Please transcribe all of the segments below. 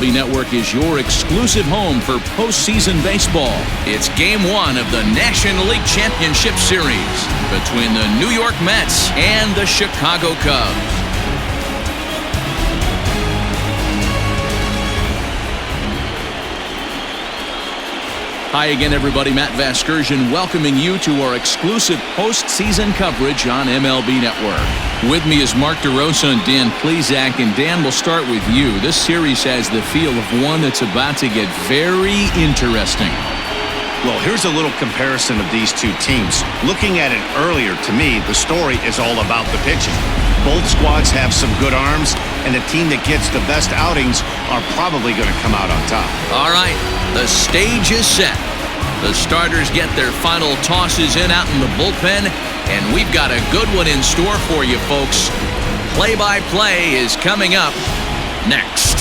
MLB Network is your exclusive home for postseason baseball. It's Game 1 of the National League Championship Series between the New York Mets and the Chicago Cubs. Hi again, everybody. Matt Vasgersian welcoming you to our exclusive postseason coverage on MLB Network. With me is Mark DeRosa and Dan Plesac. And Dan, we'll start with you. This series has the feel of one that's about to get very interesting. Well, here's a little comparison of these two teams. Looking at it earlier, to me, the story is all about the pitching. Both squads have some good arms, and the team that gets the best outings are probably going to come out on top. All right, the stage is set. The starters get their final tosses in out in the bullpen, and we've got a good one in store for you, folks. Play-by-play is coming up next.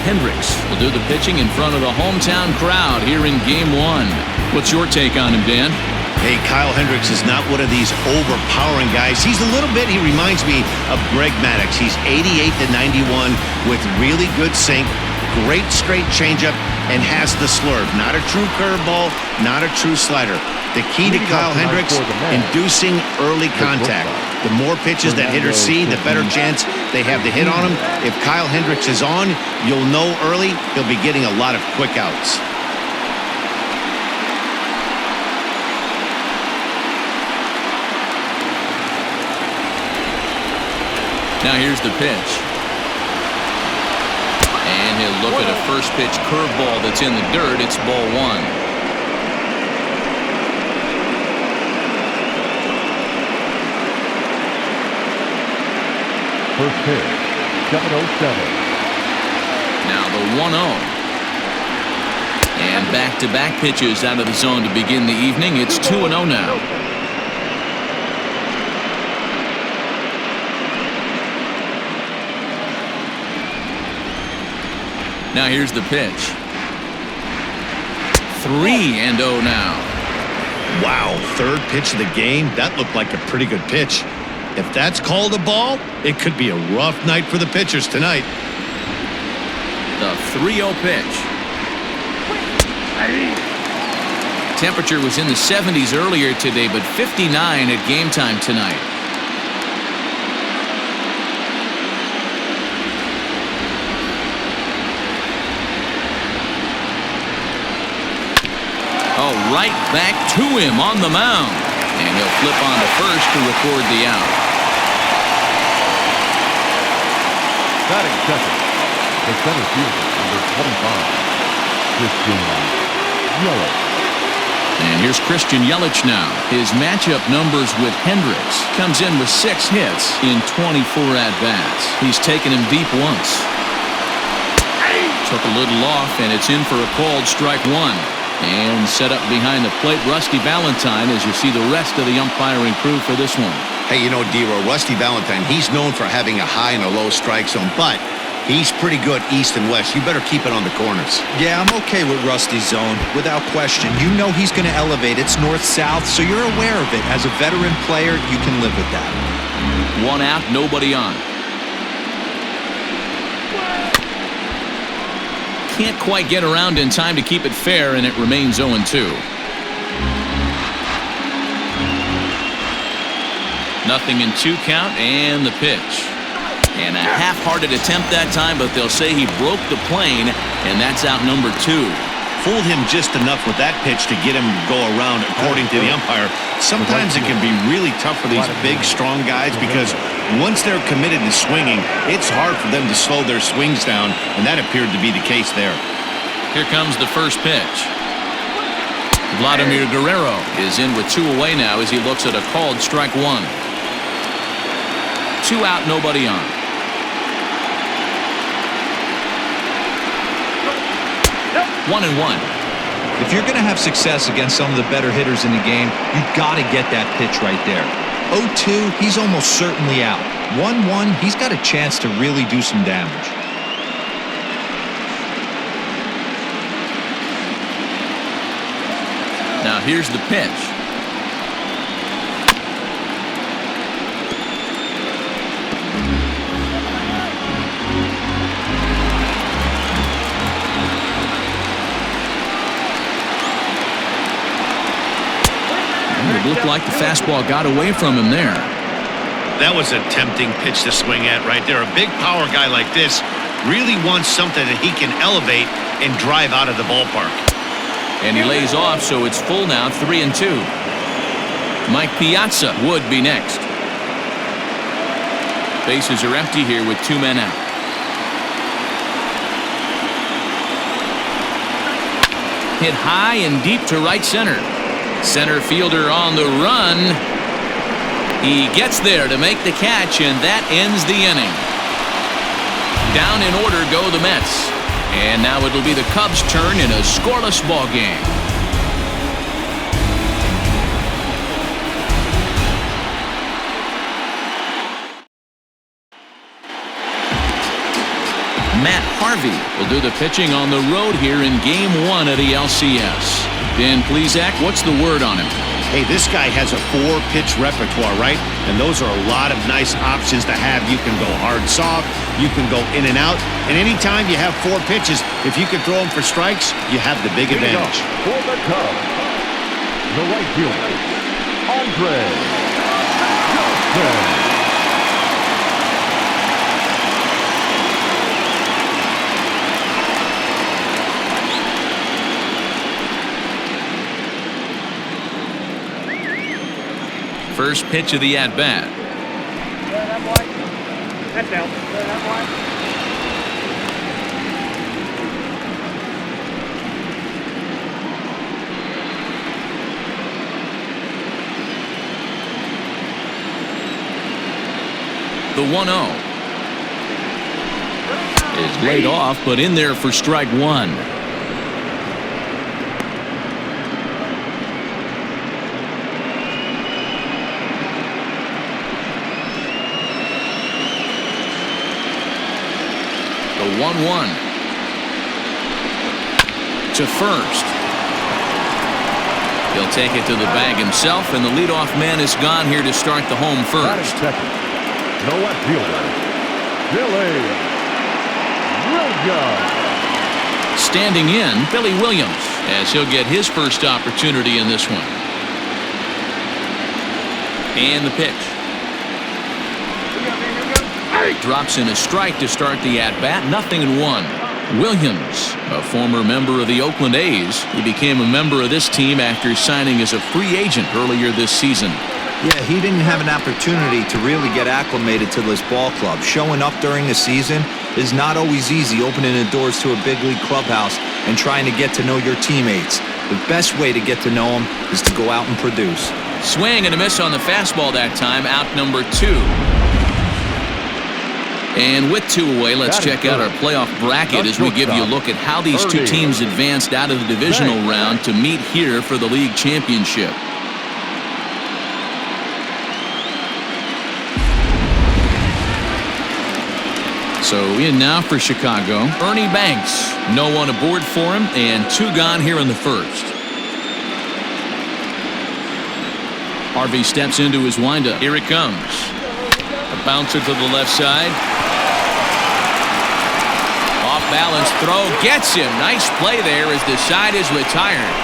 Hendricks will do the pitching in front of the hometown crowd here in Game 1. What's your take on him, Dan? Hey, Kyle Hendricks is not one of these overpowering guys. He reminds me of Greg Maddux. He's 88 to 91 with really good sink, great straight changeup, and has the slurve. Not a true curveball, not a true slider. The key to Kyle Hendricks, inducing early contact. The more pitches that hitters see, the better chance they have to hit on him. If Kyle Hendricks is on, you'll know early he'll be getting a lot of quick outs. Now here's the pitch. And he'll look at a first pitch curveball that's in the dirt. It's ball one. First pitch, 7:07. Now the 1-0. And back-to-back pitches out of the zone to begin the evening. It's 2-0 now. Now here's the pitch. 3-0 now. Wow, third pitch of the game. That looked like a pretty good pitch. If that's called a ball, it could be a rough night for the pitchers tonight. The 3-0 pitch. Temperature was in the 70s earlier today, but 59 at game time tonight. Oh, right back to him on the mound. And he'll flip on to first to record the out. Batting second, the center fielder, number 25, Christian Yelich. And here's Christian Yelich now. His matchup numbers with Hendricks. Comes in with 6 hits in 24 at-bats. He's taken him deep once. Took a little off, and it's in for a called strike one. And set up behind the plate, Rusty Valentine, as you see the rest of the umpiring crew for this one. Hey, you know, D-Row, Rusty Valentine, he's known for having a high and a low strike zone, but he's pretty good east and west. You better keep it on the corners. Yeah, I'm okay with Rusty's zone, without question. You know he's going to elevate. It's north-south, so you're aware of it. As a veteran player, you can live with that. 1 out, nobody on. Can't quite get around in time to keep it fair, and it remains 0-2. Nothing in 2 count, and the pitch. And a half-hearted attempt that time, but they'll say he broke the plane, and that's out number 2. Fooled him just enough with that pitch to get him to go around, according to the umpire. Sometimes it can be really tough for these big, strong guys because once they're committed to swinging, it's hard for them to slow their swings down, and that appeared to be the case there. Here comes the first pitch. Vladimir Guerrero is in with 2 away now as he looks at a called strike one. 2 out, nobody on. 1-1. If you're going to have success against some of the better hitters in the game, you've got to get that pitch right there. 0-2, he's almost certainly out. 1-1, he's got a chance to really do some damage. Now here's the pitch. It looked like the fastball got away from him there. That was a tempting pitch to swing at right there. A big power guy like this really wants something that he can elevate and drive out of the ballpark. And he lays off, so it's full now, 3-2. Mike Piazza would be next. Bases are empty here with 2 men out. Hit high and deep to right center. Center fielder on the run. He gets there to make the catch, and that ends the inning. Down in order go the Mets. And now it'll be the Cubs' turn in a scoreless ball game. Matt Harvey will do the pitching on the road here in Game 1 of the LCS. Dan Plesac, what's the word on him? Hey, this guy has a 4-pitch repertoire, right? And those are a lot of nice options to have. You can go hard, soft. You can go in and out. And anytime you have 4 pitches, if you can throw them for strikes, you have the big advantage. For the Cubs, the right fielder, Andre Johnson. First pitch of the at-bat. That's out. The 1-0 is laid off, but in there for strike 1. The 1-1 to first. He'll take it to the bag himself, and the leadoff man is gone here to start the home first. Second, the left fielder, Billy Williams. Standing in, Billy Williams, as he'll get his first opportunity in this one. And the pitch. Drops in a strike to start the at-bat. 0-1. Williams, a former member of the Oakland A's, he became a member of this team after signing as a free agent earlier this season. Yeah, he didn't have an opportunity to really get acclimated to this ball club. Showing up during the season is not always easy, opening the doors to a big league clubhouse and trying to get to know your teammates. The best way to get to know them is to go out and produce. Swing and a miss on the fastball that time, out number 2. And with 2 away, let's check out our playoff bracket as we give you a look at how these 2 teams advanced out of the divisional round to meet here for the league championship. So in now for Chicago, Ernie Banks. No one aboard for him, and 2 gone here in the first. Harvey steps into his windup. Here it comes. A bouncer to the left side. Off balance throw gets him. Nice play there as the side is retired.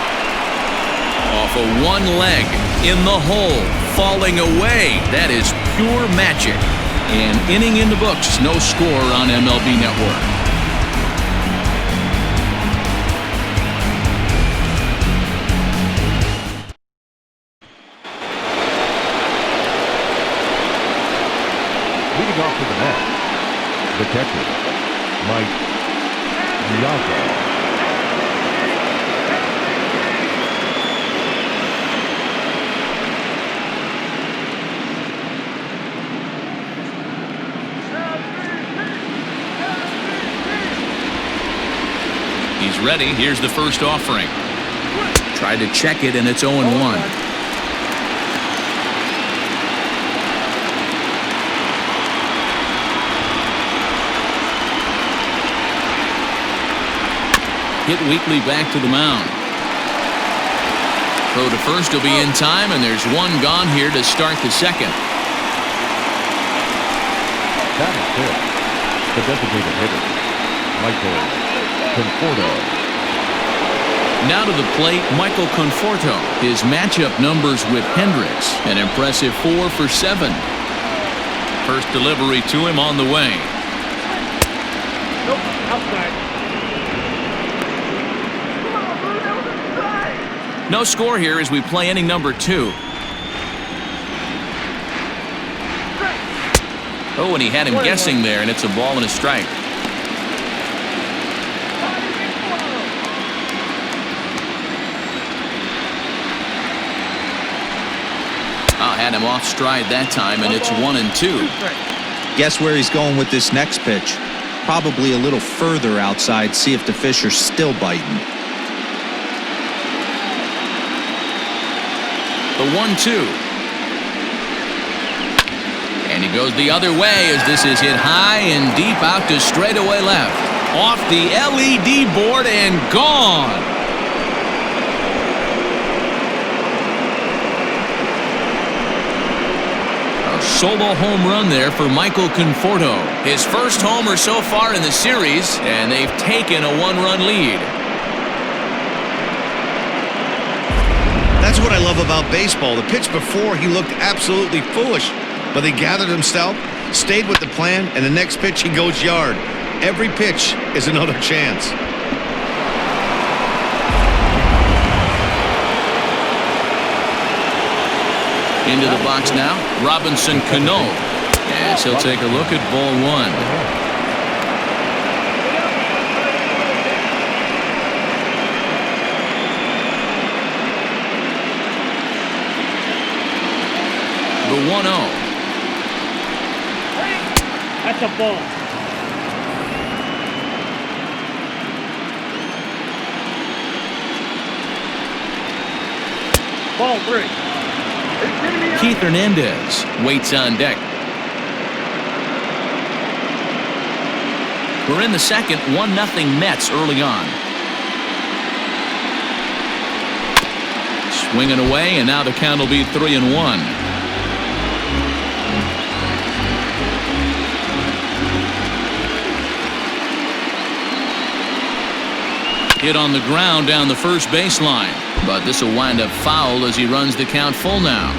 Off of one leg in the hole, falling away. That is pure magic. An inning in the books. No score on MLB Network. Leading off to the net, the catcher, Mike Piazza. He's He's ready. Here's the first offering. Tried to check it, and it's 0-1. Hit weakly back to the mound. Throw to first will be in time, and there's one gone here to start the second. That is it. The designated hitter, Michael Conforto. Now to the plate, Michael Conforto. His matchup numbers with Hendricks, an impressive 4 for 7. First delivery to him on the way. Nope, outside. No score here as we play inning number 2. Oh, and he had him guessing there, and it's a ball and a strike. Had him off stride that time, and it's 1-2. Guess where he's going with this next pitch? Probably a little further outside, see if the fish are still biting. The 1-2. And he goes the other way as this is hit high and deep out to straightaway left. Off the LED board and gone. A solo home run there for Michael Conforto. His first homer so far in the series, and they've taken a 1-run lead. That's what I love about baseball. The pitch before, he looked absolutely foolish, but he gathered himself, stayed with the plan, and the next pitch he goes yard. Every pitch is another chance. Into the box now, Robinson Cano. As he'll take a look at ball 1. The 1-0. That's a ball. Ball 3. Keith Hernandez waits on deck. We're in the second, 1-0 Mets early on. Swinging away, and now the count will be 3-1. Hit on the ground down the first baseline, but this will wind up foul as he runs the count full now.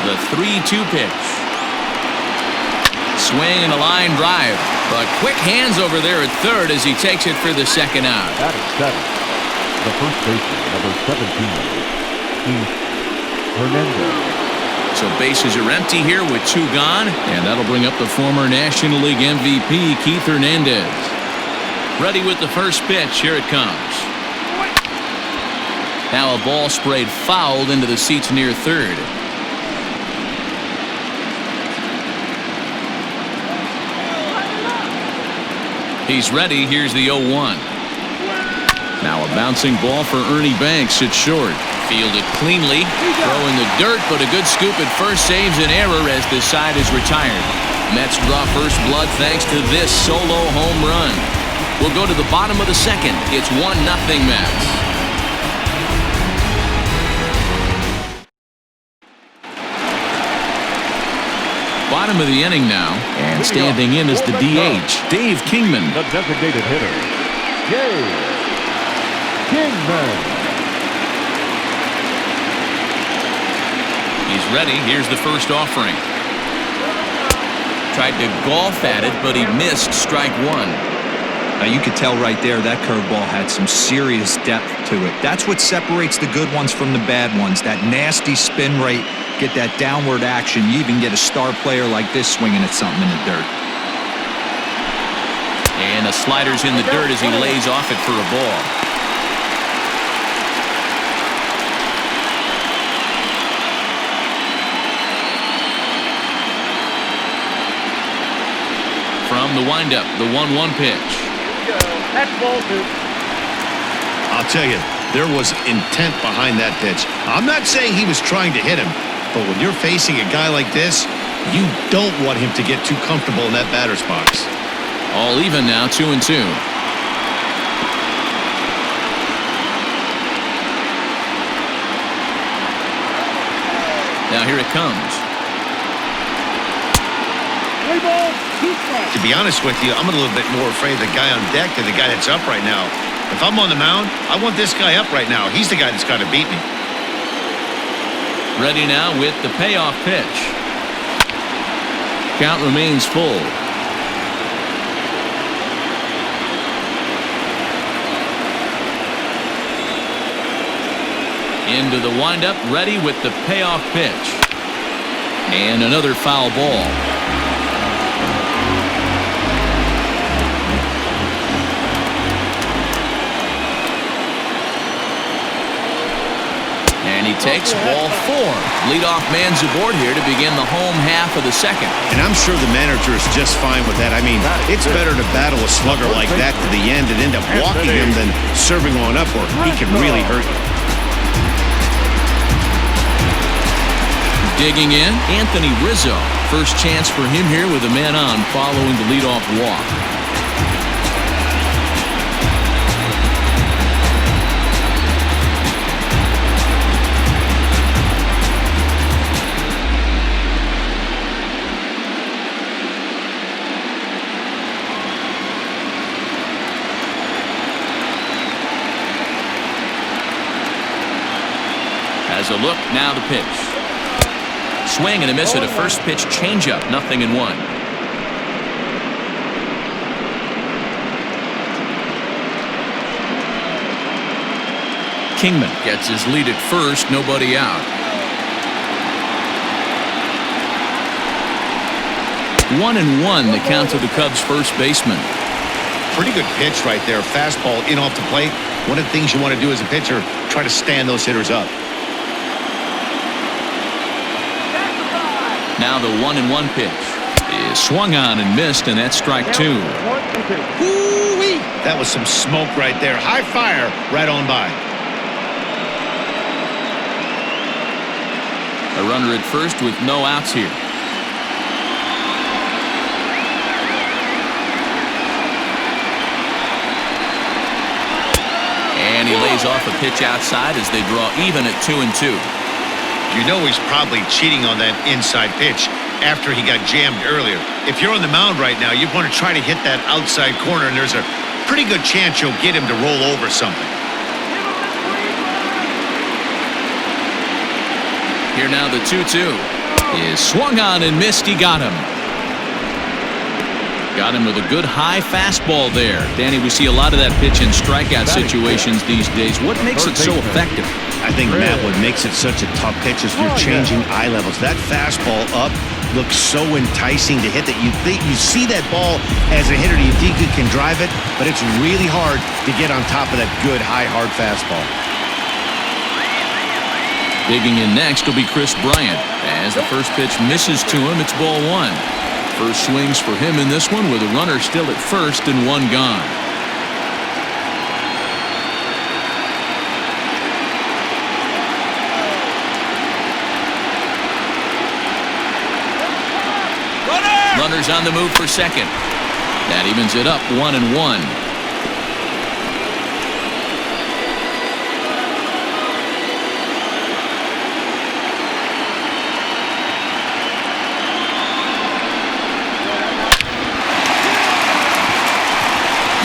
The 3-2 pitch. Swing and a line drive, but quick hands over there at third as he takes it for the second out. That is 7. The first baseman, number 17, Keith Hernandez. So bases are empty here with 2 gone, and that'll bring up the former National League MVP, Keith Hernandez. Ready with the first pitch. Here it comes. Now a ball sprayed fouled into the seats near third. He's ready. Here's the 0-1. Now a bouncing ball for Ernie Banks at short. Fielded cleanly, throw in the dirt, but a good scoop at first saves an error as this side is retired. Mets draw first blood thanks to this solo home run. We'll go to the bottom of the second. It's 1-0 Mets. Bottom of the inning now, and standing in is the DH, Dave Kingman. The designated hitter, Dave Kingman. He's ready. Here's the first offering. Tried to golf at it, but he missed strike 1. Now you could tell right there that curveball had some serious depth to it. That's what separates the good ones from the bad ones. That nasty spin rate, get that downward action. You even get a star player like this swinging at something in the dirt. And the slider's in the dirt as he lays off it for a ball. From From the windup, the 1-1 pitch. That's ball two. I'll tell you, there was intent behind that pitch. I'm not saying he was trying to hit him, but when you're facing a guy like this, you don't want him to get too comfortable in that batter's box. All even now, 2-2. Now here it comes. 3 balls, 2 strikes. To be honest with you, I'm a little bit more afraid of the guy on deck than the guy that's up right now. If I'm on the mound, I want this guy up right now. He's the guy that's got to beat me. Ready now with the payoff pitch. Count remains full. Into the windup, ready with the payoff pitch. And another foul ball. And he takes ball 4. Leadoff man's aboard here to begin the home half of the second. And I'm sure the manager is just fine with that. I mean, it's better to battle a slugger like that to the end and end up walking him than serving one up where he can really hurt you. Digging in, Anthony Rizzo. First chance for him here with a man on following the leadoff walk. As a look, now the pitch. Swing and a miss at a first pitch changeup, 0-1. Kingman gets his lead at first, nobody out. 1-1 the count to the Cubs first baseman. Pretty good pitch right there. Fastball in off the plate. One of the things you want to do as a pitcher, try to stand those hitters up. Now the 1-1 pitch is swung on and missed, and that's strike 2. Woo-wee! That was some smoke right there. High fire right on by. A runner at first with no outs here. And he lays off a pitch outside as they draw even at 2-2. You know he's probably cheating on that inside pitch after he got jammed earlier. If you're on the mound right now, you want to try to hit that outside corner, and there's a pretty good chance you'll get him to roll over something. Here now the 2-2 is swung on and missed. He got him. Got him with a good high fastball there. Danny, we see a lot of that pitch in strikeout situations these days. What makes it so effective? I think, Matt, what makes it such a tough pitch is you're changing eye levels. That fastball up looks so enticing to hit that you see that ball as a hitter, you think you can drive it, but it's really hard to get on top of that good, high, hard fastball. Digging in next will be Chris Bryant. As the first pitch misses to him, it's ball 1. First swings for him in this one with a runner still at first and 1 gone. Runners on the move for second. That evens it up 1-1.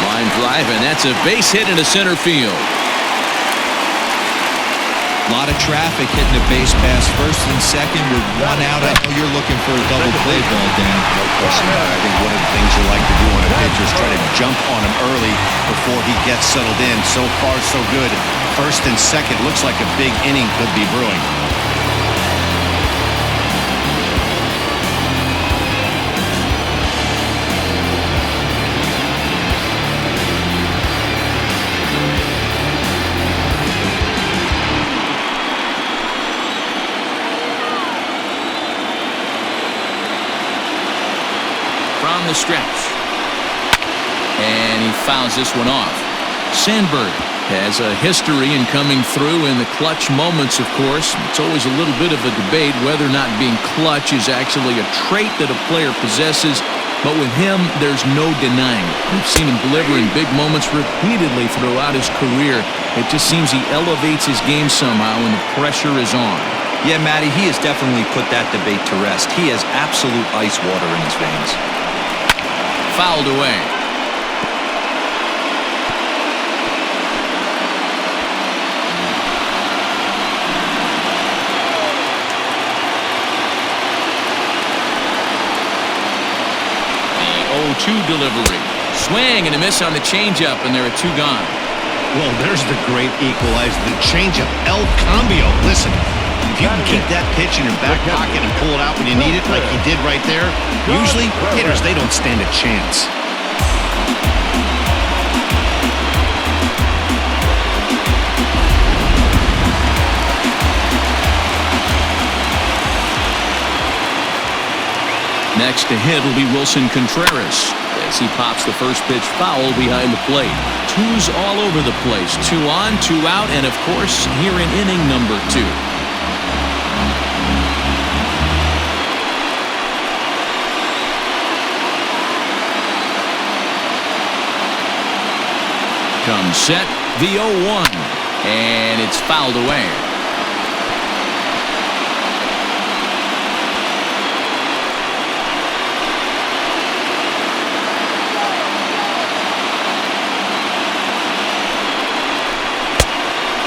Line drive, and that's a base hit into center field. A lot of traffic hitting the base pass first and second with 1 out. I know you're looking for a double play ball, Dan. No question about it. I think one of the things you like to do on a pitcher is try to jump on him early before he gets settled in. So far, so good. First and second looks like a big inning could be brewing. The stretch. And he fouls this one off. Sandberg has a history in coming through in the clutch moments, of course. It's always a little bit of a debate whether or not being clutch is actually a trait that a player possesses. But with him, there's no denying it. We've seen him deliver in big moments repeatedly throughout his career. It just seems he elevates his game somehow when the pressure is on. Yeah, Matty, he has definitely put that debate to rest. He has absolute ice water in his veins. Fouled away. The 0-2 delivery. Swing and a miss on the changeup, and there are 2 gone. Well, there's the great equalizer, the changeup, El Cambio. Listen, if you can keep that pitch in your back pocket and pull it out when you need it, like he did right there, usually hitters, they don't stand a chance. Next to hit will be Wilson Contreras as he pops the first pitch foul behind the plate. 2's all over the place. 2 on, 2 out, and of course, here in inning number 2. Comes set, the 0-1, and it's fouled away.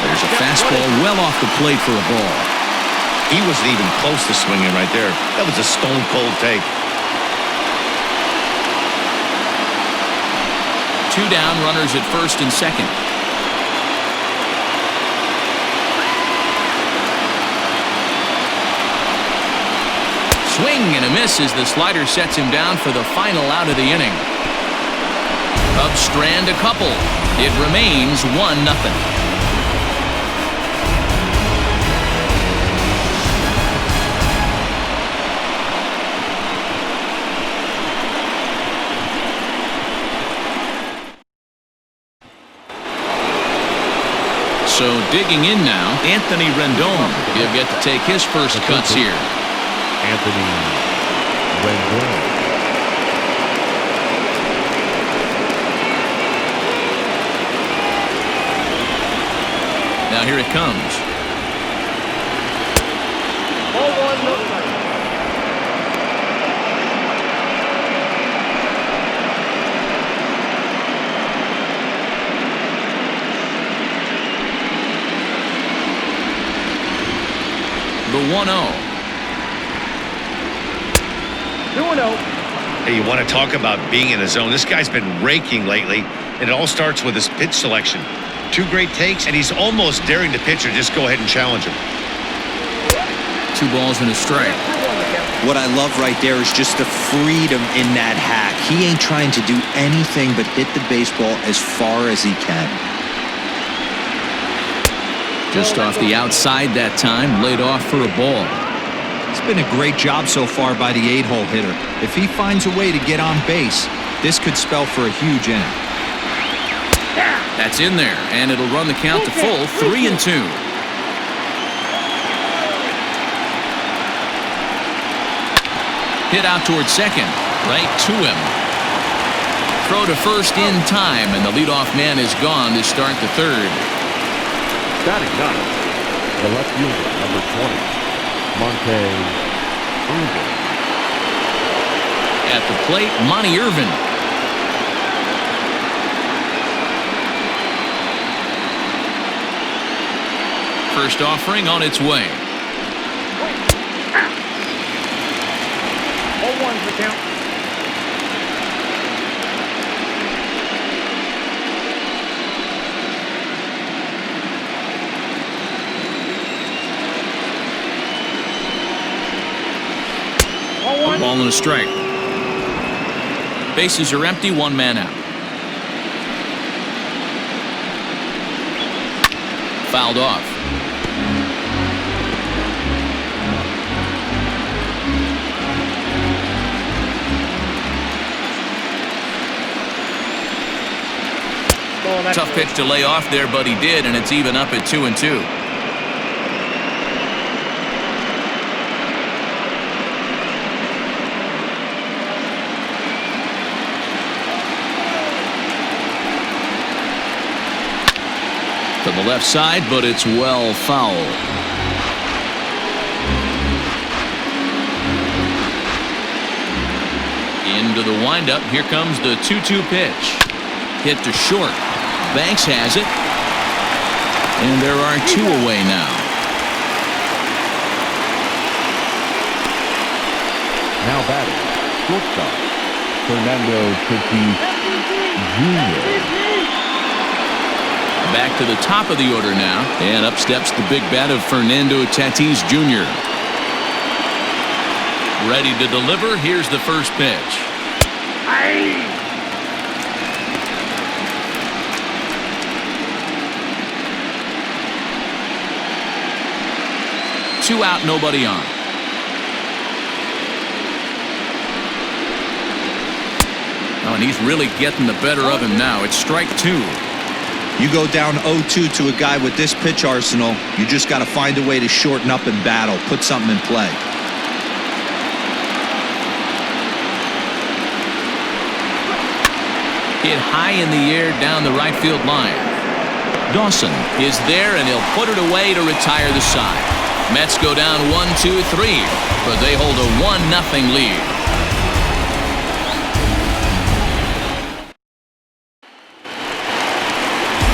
There's a fastball well off the plate for a ball. He wasn't even close to swinging right there. That was a stone-cold take. 2 down, runners at first and second. Swing and a miss as the slider sets him down for the final out of the inning. Cubs strand a couple. It remains 1-0. So digging in now, Anthony Rendon. He'll get to take his first cuts here. Anthony Rendon. Now here it comes. Ball 1, no strike. The 1-0. 2-0. Hey, you want to talk about being in the zone? This guy's been raking lately, and it all starts with his pitch selection. 2 great takes, and he's almost daring the pitcher just go ahead and challenge him. 2 balls and a strike. What I love right there is just the freedom in that hack. He ain't trying to do anything but hit the baseball as far as he can. Just off the outside that time, laid off for a ball. It's been a great job so far by the 8-hole hitter. If he finds a way to get on base, this could spell for a huge inning. That's in there, and it'll run the count to full, 3-2. Hit out towards second, right to him. Throw to first in time, and the leadoff man is gone to start the third. Batting ninth, the left fielder, number 20, Monte Irvin. At the plate, Monte Irvin. First offering on its way. 0-1 for count. A ball and a strike. Bases are empty, 1 man out. Fouled off. Tough pitch to lay off there, but he did, and it's even up at 2-2. To the left side, but it's well foul. Into the windup. Here comes the 2-2 pitch. Hit to short. Banks has it. And there are 2 away now. Now batting, shortstop, Fernando Tatis Jr. Back to the top of the order now. And up steps the big bat of Fernando Tatis Jr. Ready to deliver. Here's the first pitch. 2 out, nobody on. Oh, and he's really getting the better of him now. It's strike 2. You go down 0-2 to a guy with this pitch arsenal, you just got to find a way to shorten up and battle, put something in play. Hit high in the air down the right field line. Dawson is there, and he'll put it away to retire the side. Mets go down 1-2-3, but they hold a 1-0 lead.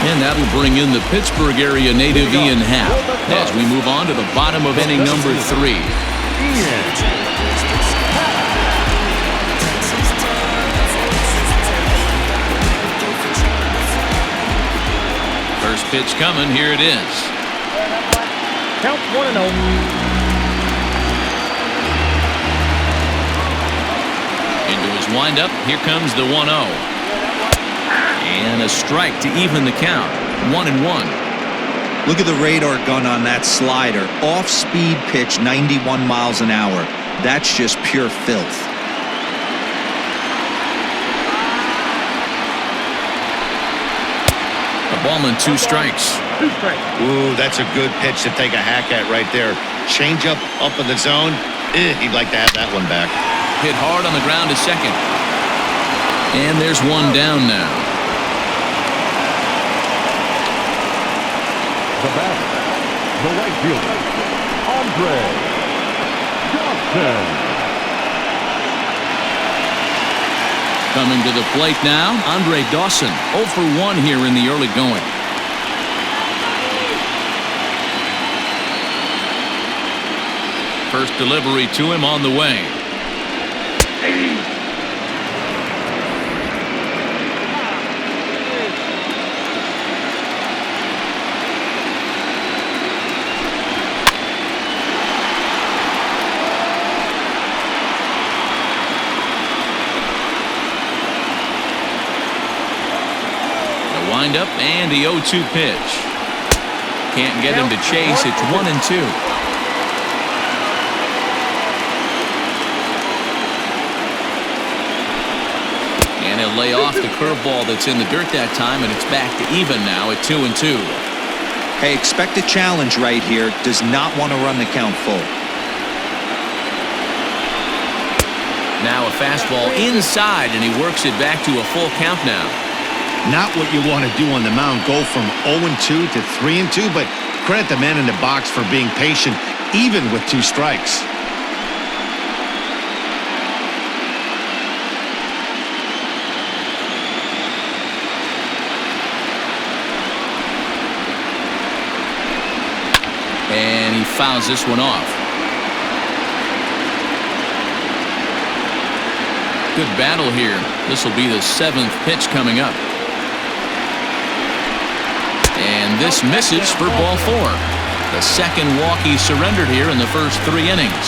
And that'll bring in the Pittsburgh area native Ian Happ as we move on to the bottom of inning number 3. First pitch coming. Here it is. Count 1-0. Into his windup. Here comes the 1-0. And a strike to even the count. 1-1. Look at the radar gun on that slider. Off-speed pitch, 91 miles an hour. That's just pure filth. A ball and 2 strikes. 2 strikes. Ooh, that's a good pitch to take a hack at right there. Change up in the zone. He'd like to have that one back. Hit hard on the ground to second. And there's 1 down now. The batter, the right fielder, Andre Johnson. Coming to the plate now, Andre Dawson. 0 for 1 here in the early going. First delivery to him on the way. Windup and the 0-2 pitch. Can't get him to chase. It's 1-2. And he'll lay off the curveball that's in the dirt that time, and it's back to even now at 2-2. Hey, expect a challenge right here. Does not want to run the count full. Now a fastball inside, and he works it back to a full count now. Not what you want to do on the mound. Go from 0-2 to 3-2, but credit the man in the box for being patient, even with 2 strikes. And he fouls this one off. Good battle here. This will be the 7th pitch coming up. And this misses for ball 4. The second walk he surrendered here in the first 3 innings.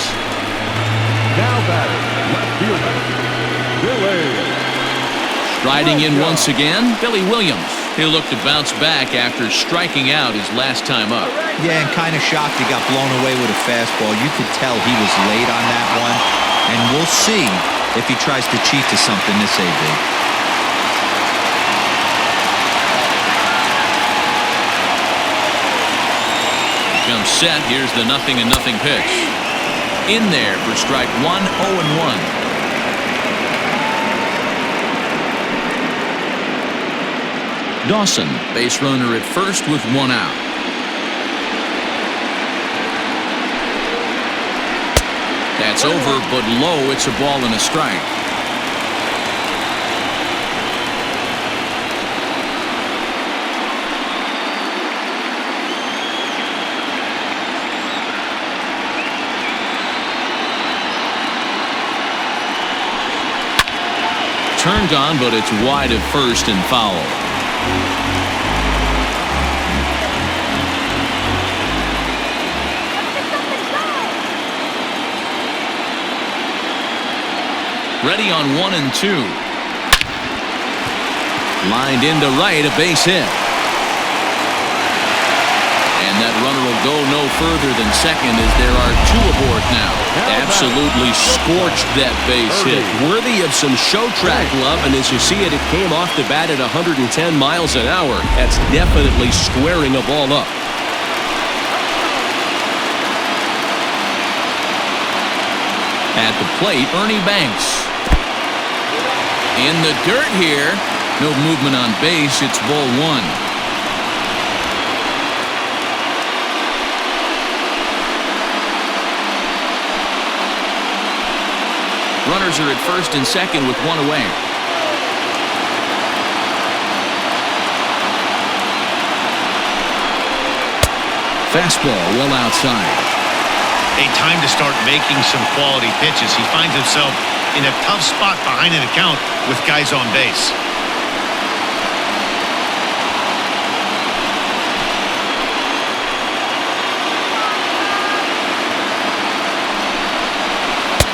Now batting, left fielder, Billy. Striding in once again, Billy Williams. He'll look to bounce back after striking out his last time up. Yeah, and kind of shocked he got blown away with a fastball. You could tell he was late on that one. And we'll see if he tries to cheat to something this AB. Jump set. Here's the 0-0 pitch. In there for strike one, 0-1. Dawson, base runner at first with one out. That's over, but low. It's a ball and a strike. Turned on, but it's wide at first and foul. Ready on 1 and 2. Lined into right, a base hit. And that runner will go no further than second as there are two aboard now. Absolutely scorched that base hit. Worthy of some show track love, and as you see it, it came off the bat at 110 miles an hour. That's definitely squaring a ball up. At the plate, Ernie Banks. In the dirt here. No movement on base. It's ball one. Runners are at first and second with one away. Fastball well outside. A time to start making some quality pitches. He finds himself in a tough spot behind an account with guys on base.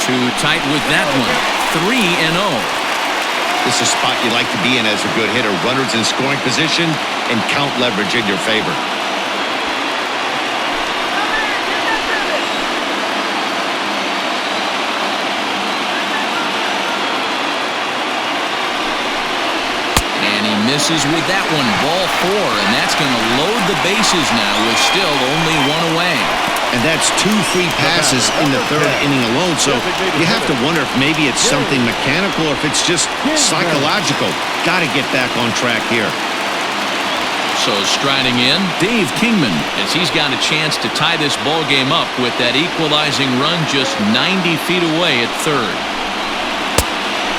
Too tight with that one. 3-0. This is a spot you like to be in as a good hitter. Runners in scoring position and count leverage in your favor. And he misses with that one. Ball 4, and that's going to load the bases now with still only one away. And that's 2 free passes in the third inning alone, so you have to wonder if maybe it's something mechanical or if it's just psychological. Got to get back on track here. So striding in, Dave Kingman, as he's got a chance to tie this ball game up with that equalizing run just 90 feet away at third.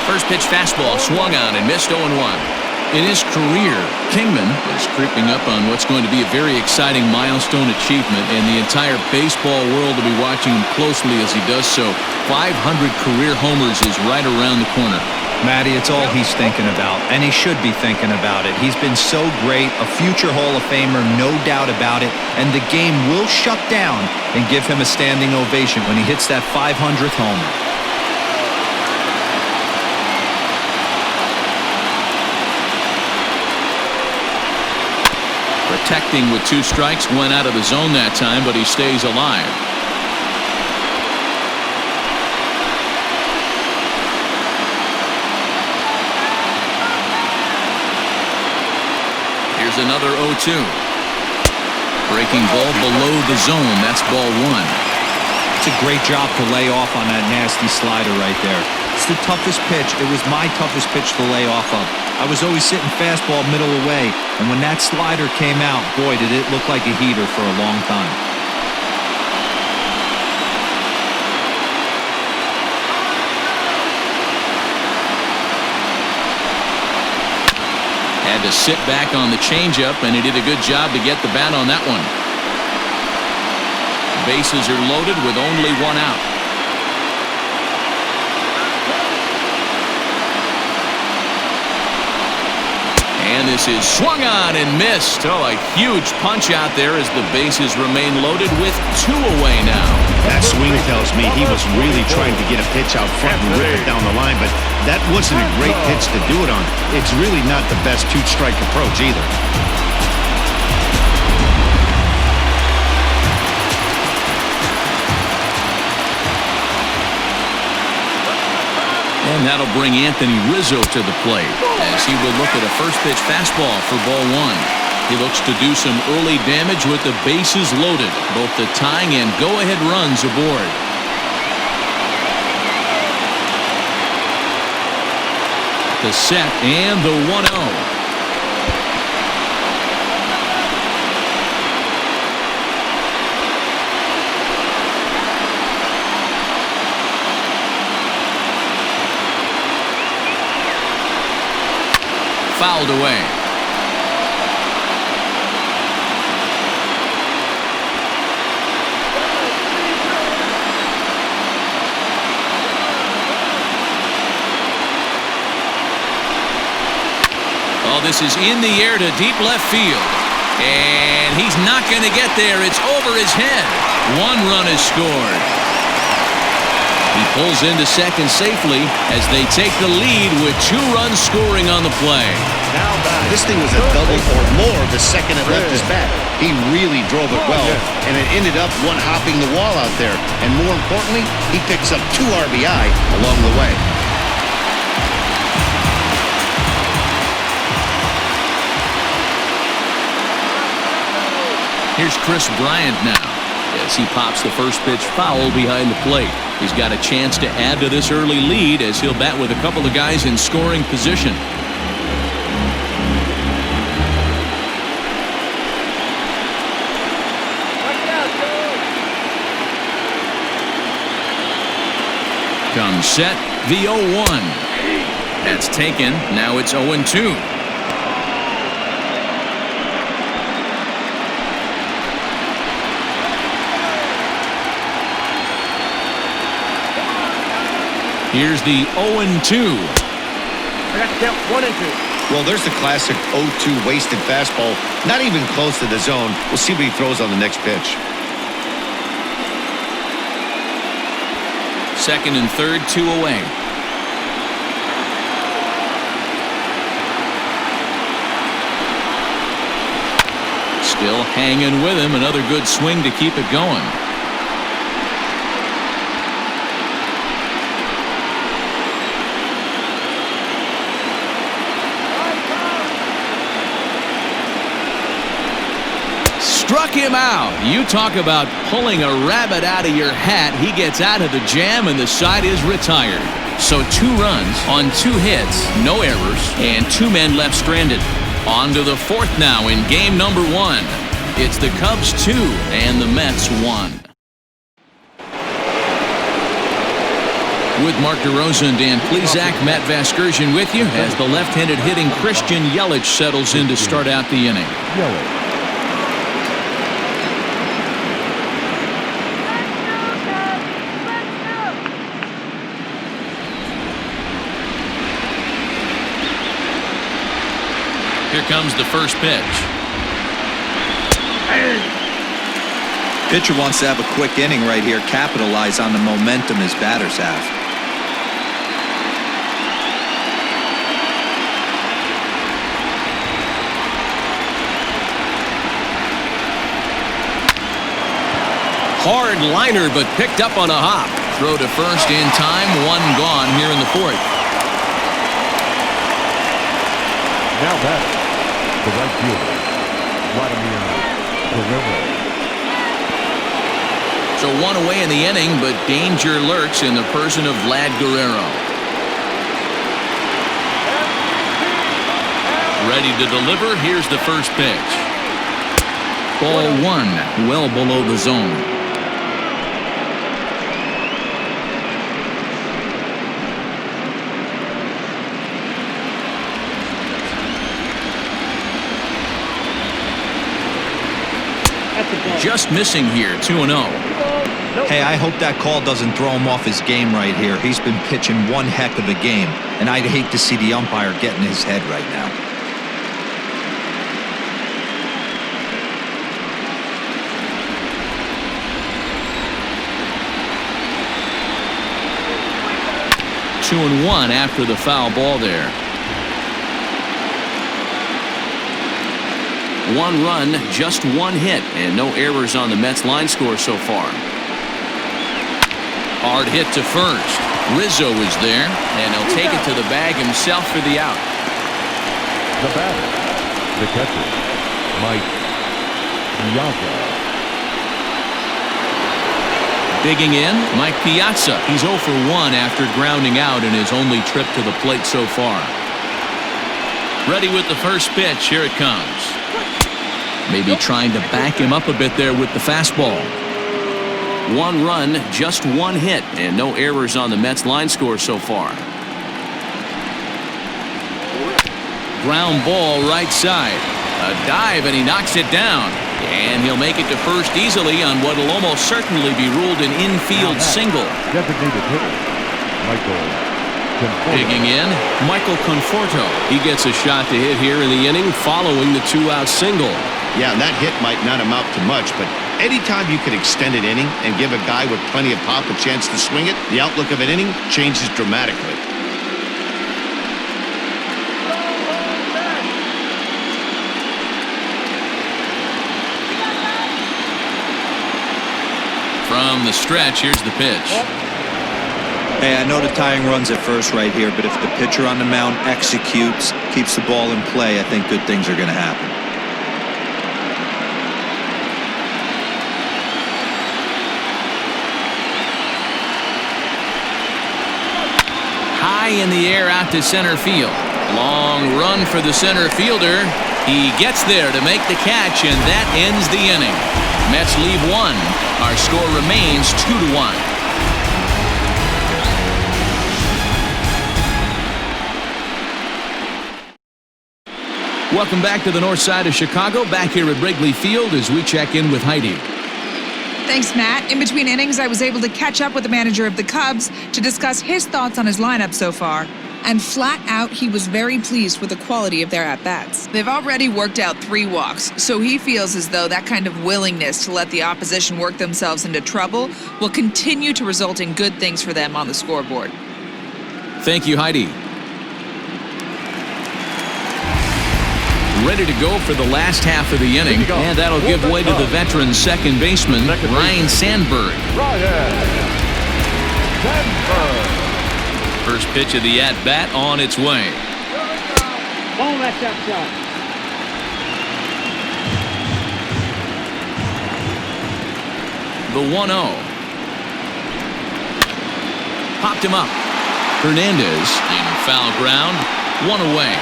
First pitch fastball swung on and missed 0-1. In his career, Kingman is creeping up on what's going to be a very exciting milestone achievement, and the entire baseball world will be watching him closely as he does so. 500 career homers is right around the corner. Matty, it's all he's thinking about, and he should be thinking about it. He's been so great, a future Hall of Famer, no doubt about it, and the game will shut down and give him a standing ovation when he hits that 500th homer. Protecting with 2 strikes, went out of the zone that time, but he stays alive. Here's another 0-2. Breaking ball below the zone. That's ball 1. It's a great job to lay off on that nasty slider right there. It's the toughest pitch. It was my toughest pitch to lay off of. I was always sitting fastball middle away, and when that slider came out, boy, did it look like a heater for a long time. Had to sit back on the changeup, and he did a good job to get the bat on that one. Bases are loaded with only one out. And this is swung on and missed. Oh, a huge punch out there as the bases remain loaded with 2 away now. That swing tells me he was really trying to get a pitch out front and rip it down the line, but that wasn't a great pitch to do it on. It's really not the best 2-strike approach either. And that'll bring Anthony Rizzo to the plate as he will look at a first pitch fastball for ball 1. He looks to do some early damage with the bases loaded. Both the tying and go-ahead runs aboard. The set and the 1-0. Fouled away. Oh, this is in the air to deep left field. And he's not going to get there. It's over his head. One run is scored. He pulls into second safely as they take the lead with 2 runs scoring on the play. This thing was a double or more the second it left his bat. He really drove it well, and it ended up one hopping the wall out there. And more importantly, he picks up 2 RBI along the way. Here's Chris Bryant now as he pops the first pitch foul behind the plate. He's got a chance to add to this early lead as he'll bat with a couple of guys in scoring position. Comes set, the 0-1. That's taken. Now it's 0-2. Here's the 0-2. I got the count 1-2. Well, there's the classic 0-2 wasted fastball. Not even close to the zone. We'll see what he throws on the next pitch. Second and third, 2 away. Still hanging with him. Another good swing to keep it going. Struck him out. You talk about pulling a rabbit out of your hat. He gets out of the jam and the side is retired. So 2 runs on 2 hits, no errors, and 2 men left stranded. On to the 4th now in game number 1. It's the Cubs 2 and the Mets 1. With Mark DeRosa and Dan Plesac, Matt Vasgersian with you as the left-handed hitting Christian Yelich settles in to start out the inning. Yelich. Here comes the first pitch. Pitcher wants to have a quick inning right here, capitalize on the momentum his batters have. Hard liner, but picked up on a hop. Throw to first in time, 1 gone here in the 4th. Now batting, the right fielder, Vladimir Guerrero. So 1 away in the inning, but danger lurks in the person of Vlad Guerrero. Ready to deliver. Here's the first pitch. Ball 1, well below the zone. Just missing here, 2-0. Hey, I hope that call doesn't throw him off his game right here. He's been pitching one heck of a game, and I'd hate to see the umpire get in his head right now. Two and 1 after the foul ball there. 1 run, just 1 hit, and no errors on the Mets line score so far. Hard hit to first. Rizzo is there, and he'll take it to the bag himself for the out. The batter, the catcher, Mike Piazza. Digging in, Mike Piazza. He's 0 for 1 after grounding out in his only trip to the plate so far. Ready with the first pitch. Here it comes. Maybe trying to back him up a bit there with the fastball. 1 run, just 1 hit, and no errors on the Mets line score so far. Ground ball right side. A dive, and he knocks it down. And he'll make it to first easily on what will almost certainly be ruled an infield single. Designated hitter, Michael Conforto. Digging in, Michael Conforto. He gets a shot to hit here in the inning following the 2-out single. Yeah, and that hit might not amount to much, but anytime you can extend an inning and give a guy with plenty of pop a chance to swing it, the outlook of an inning changes dramatically. From the stretch, here's the pitch. Hey, I know the tying run's at first right here, but if the pitcher on the mound executes, keeps the ball in play, I think good things are going to happen. High in the air out to center field. Long run for the center fielder. He gets there to make the catch, and that ends the inning. Mets leave 1. Our score remains 2-1. Welcome back to the north side of Chicago. Back here at Wrigley Field as we check in with Heidi. Thanks, Matt. In between innings, I was able to catch up with the manager of the Cubs to discuss his thoughts on his lineup so far. And flat out, he was very pleased with the quality of their at-bats. They've already worked out 3 walks, so he feels as though that kind of willingness to let the opposition work themselves into trouble will continue to result in good things for them on the scoreboard. Thank you, Heidi. Ready to go for the last half of the inning, and that'll give way to the veteran second baseman, Ryan Sandberg. First pitch of the at-bat on its way. Oh, that's outside. The 1-0. Popped him up. Hernandez in foul ground, 1 away.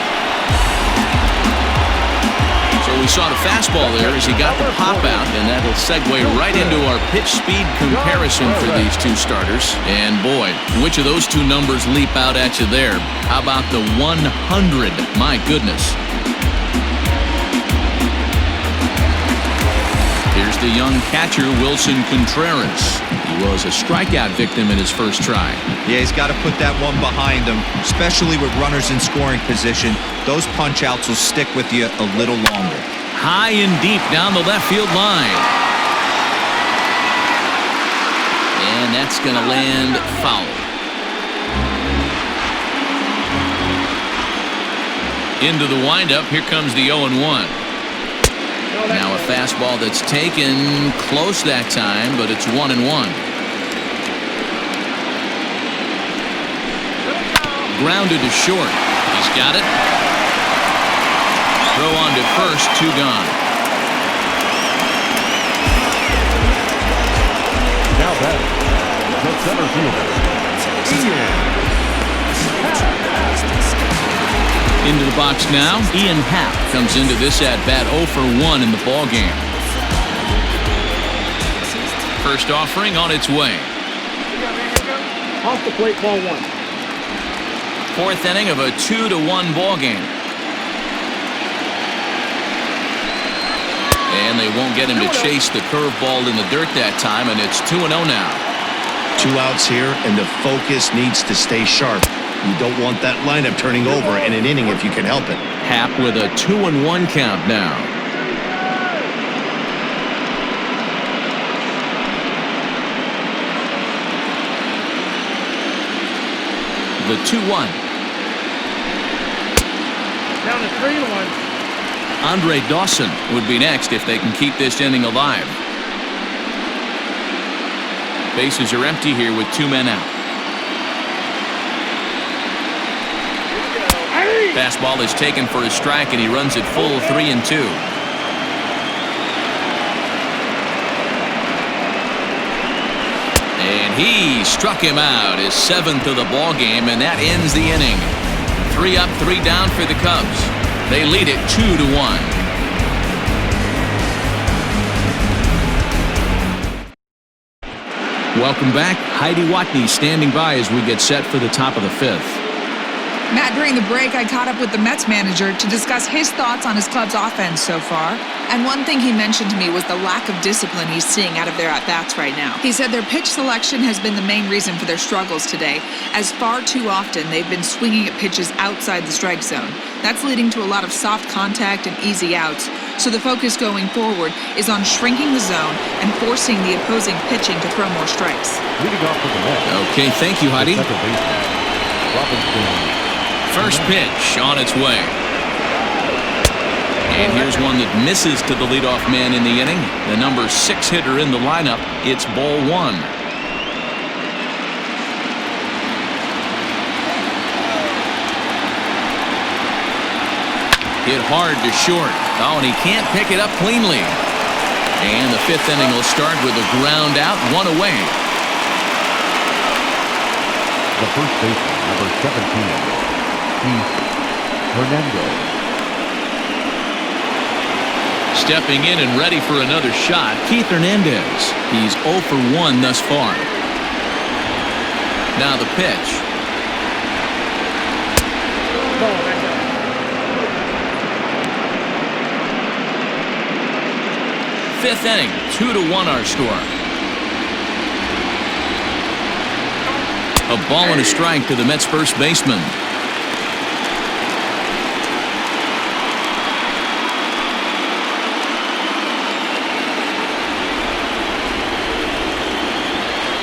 So we saw the fastball there as he got the pop out, and that'll segue right into our pitch speed comparison for these two starters. And boy, which of those two numbers leap out at you there? How about the 100? My goodness. Here's the young catcher, Wilson Contreras. He was a strikeout victim in his first try. Yeah, he's got to put that one behind him, especially with runners in scoring position. Those punch-outs will stick with you a little longer. High and deep down the left field line. And that's going to land foul. Into the windup, here comes the 0-1. Now a fastball that's taken close that time, but it's 1-1. Grounded to short. He's got it. Throw on to first, 2 gone. Now back, the center fielder, Ian. Into the box now, Ian Happ comes into this at-bat 0 for 1 in the ballgame. First offering on its way. Off the plate, ball 1. 4th inning of a 2-1 ballgame. And they won't get him to chase the curveball in the dirt that time, and it's 2-0 now. 2 outs here, and the focus needs to stay sharp. You don't want that lineup turning over in an inning if you can help it. Happ with a 2-1 count now. The 2-1. Down to 3-1. Andre Dawson would be next if they can keep this inning alive. Bases are empty here with 2 men out. Fastball is taken for a strike, and he runs it full 3-2. He struck him out, his 7th of the ball game, and that ends the inning. 3 up, 3 down for the Cubs. They lead it 2-1. Welcome back. Heidi Watney standing by as we get set for the top of the 5th. Matt, during the break, I caught up with the Mets manager to discuss his thoughts on his club's offense so far. And one thing he mentioned to me was the lack of discipline he's seeing out of their at-bats right now. He said their pitch selection has been the main reason for their struggles today, as far too often they've been swinging at pitches outside the strike zone. That's leading to a lot of soft contact and easy outs. So the focus going forward is on shrinking the zone and forcing the opposing pitching to throw more strikes. Leading off for the Mets. Okay, thank you, Heidi. Second baseman, Robinson. First pitch on its way. And here's one that misses to the leadoff man in the inning. The number 6 hitter in the lineup. It's ball 1. Hit hard to short. Oh, and he can't pick it up cleanly. And the 5th inning will start with a ground out, 1 away. The first baseman, number 17, Hernandez. Stepping in and ready for another shot, Keith Hernandez. He's 0 for 1 thus far. Now the pitch. Fifth inning, 2-1 our score. A ball and a strike to the Mets first baseman.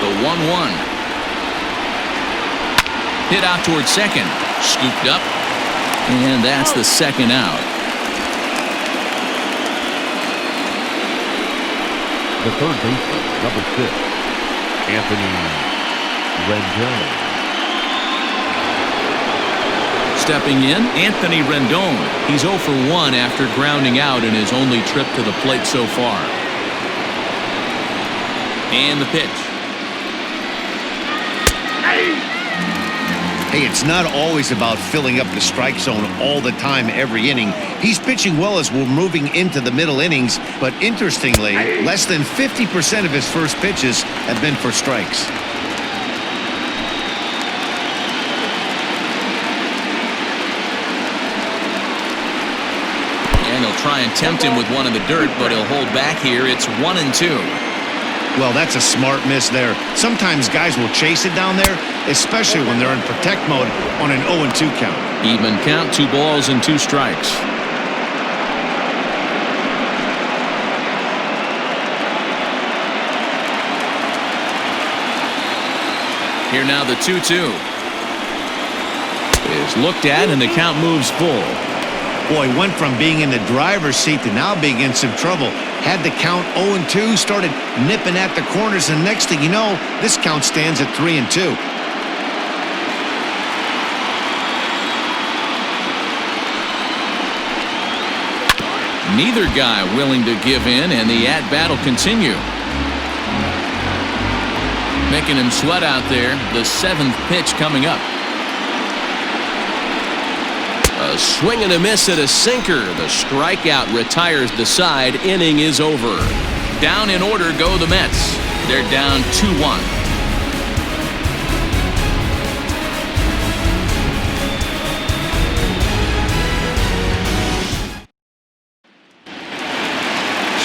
The 1-1. Hit out towards second. Scooped up. And that's the second out. The third baseman, number 6, Anthony Rendon. Stepping in, Anthony Rendon. He's 0 for 1 after grounding out in his only trip to the plate so far. And the pitch. Hey, it's not always about filling up the strike zone all the time every inning. He's pitching well as we're moving into the middle innings, but interestingly, less than 50% of his first pitches have been for strikes. And they'll try and tempt him with one in the dirt, but he'll hold back here. It's 1-2. Well, that's a smart miss there. Sometimes guys will chase it down there, especially when they're in protect mode on an 0-2 count. Even count, 2 balls and 2 strikes. Here now the 2-2 is looked at and the count moves full. Boy, went from being in the driver's seat to now being in some trouble. Had the count 0-2, started nipping at the corners, and next thing you know, this count stands at 3-2. Neither guy willing to give in, and the at-bat will continue. Making him sweat out there. The 7th pitch coming up. A swing and a miss at a sinker. The strikeout retires the side. Inning is over. Down in order go the Mets. They're down 2-1.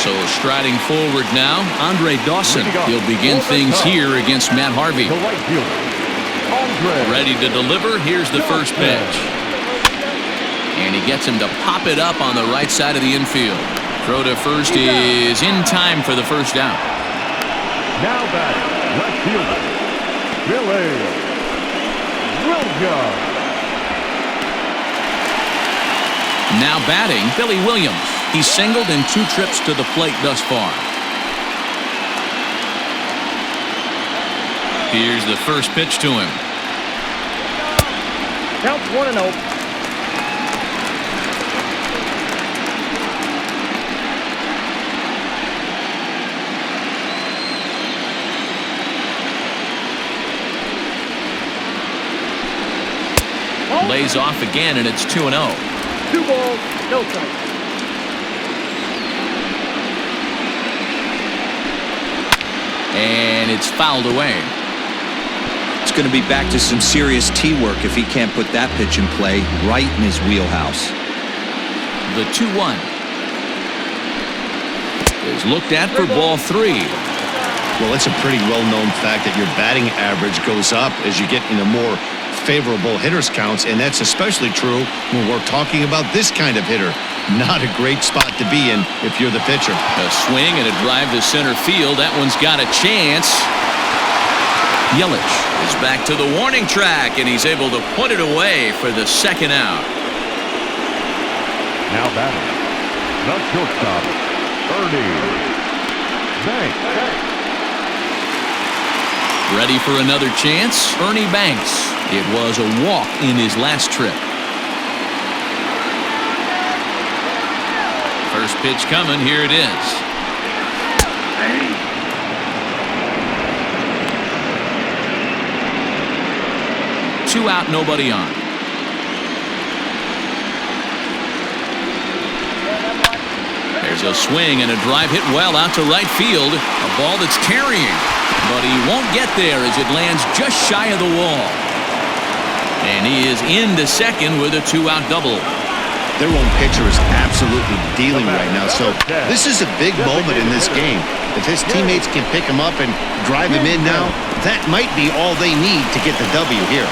So striding forward now, Andre Dawson. He'll begin things here against Matt Harvey. The right fielder, Andre. Ready to deliver. Here's the first pitch. And he gets him to pop it up on the right side of the infield. Throw to first is in time for the first out. Now batting, left fielder, Billy Williams. Now batting, Billy Williams. He's singled in 2 trips to the plate thus far. Here's the first pitch to him. Count 1-0. Lays off again, and it's 2-0. 2 balls, no strikes. And it's fouled away. It's going to be back to some serious T-work if he can't put that pitch in play right in his wheelhouse. The 2-1 is looked at for ball 3. Well, it's a pretty well-known fact that your batting average goes up as you get into more favorable hitters counts, and that's especially true when we're talking about this kind of hitter. Not a great spot to be in if you're the pitcher. A swing and a drive to center field. That one's got a chance. Yelich is back to the warning track, and he's able to put it away for the second out. Now batting, the shortstop, Ernie Banks. Ready for another chance? Ernie Banks. It was a walk in his last trip. First pitch coming. Here it is. 2 out, nobody on. There's a swing and a drive hit well out to right field. A ball that's carrying, but he won't get there as it lands just shy of the wall. And he is into second with a 2-out double. Their own pitcher is absolutely dealing right now, so this is a big moment in this game. If his teammates can pick him up and drive him in now, that might be all they need to get the W here.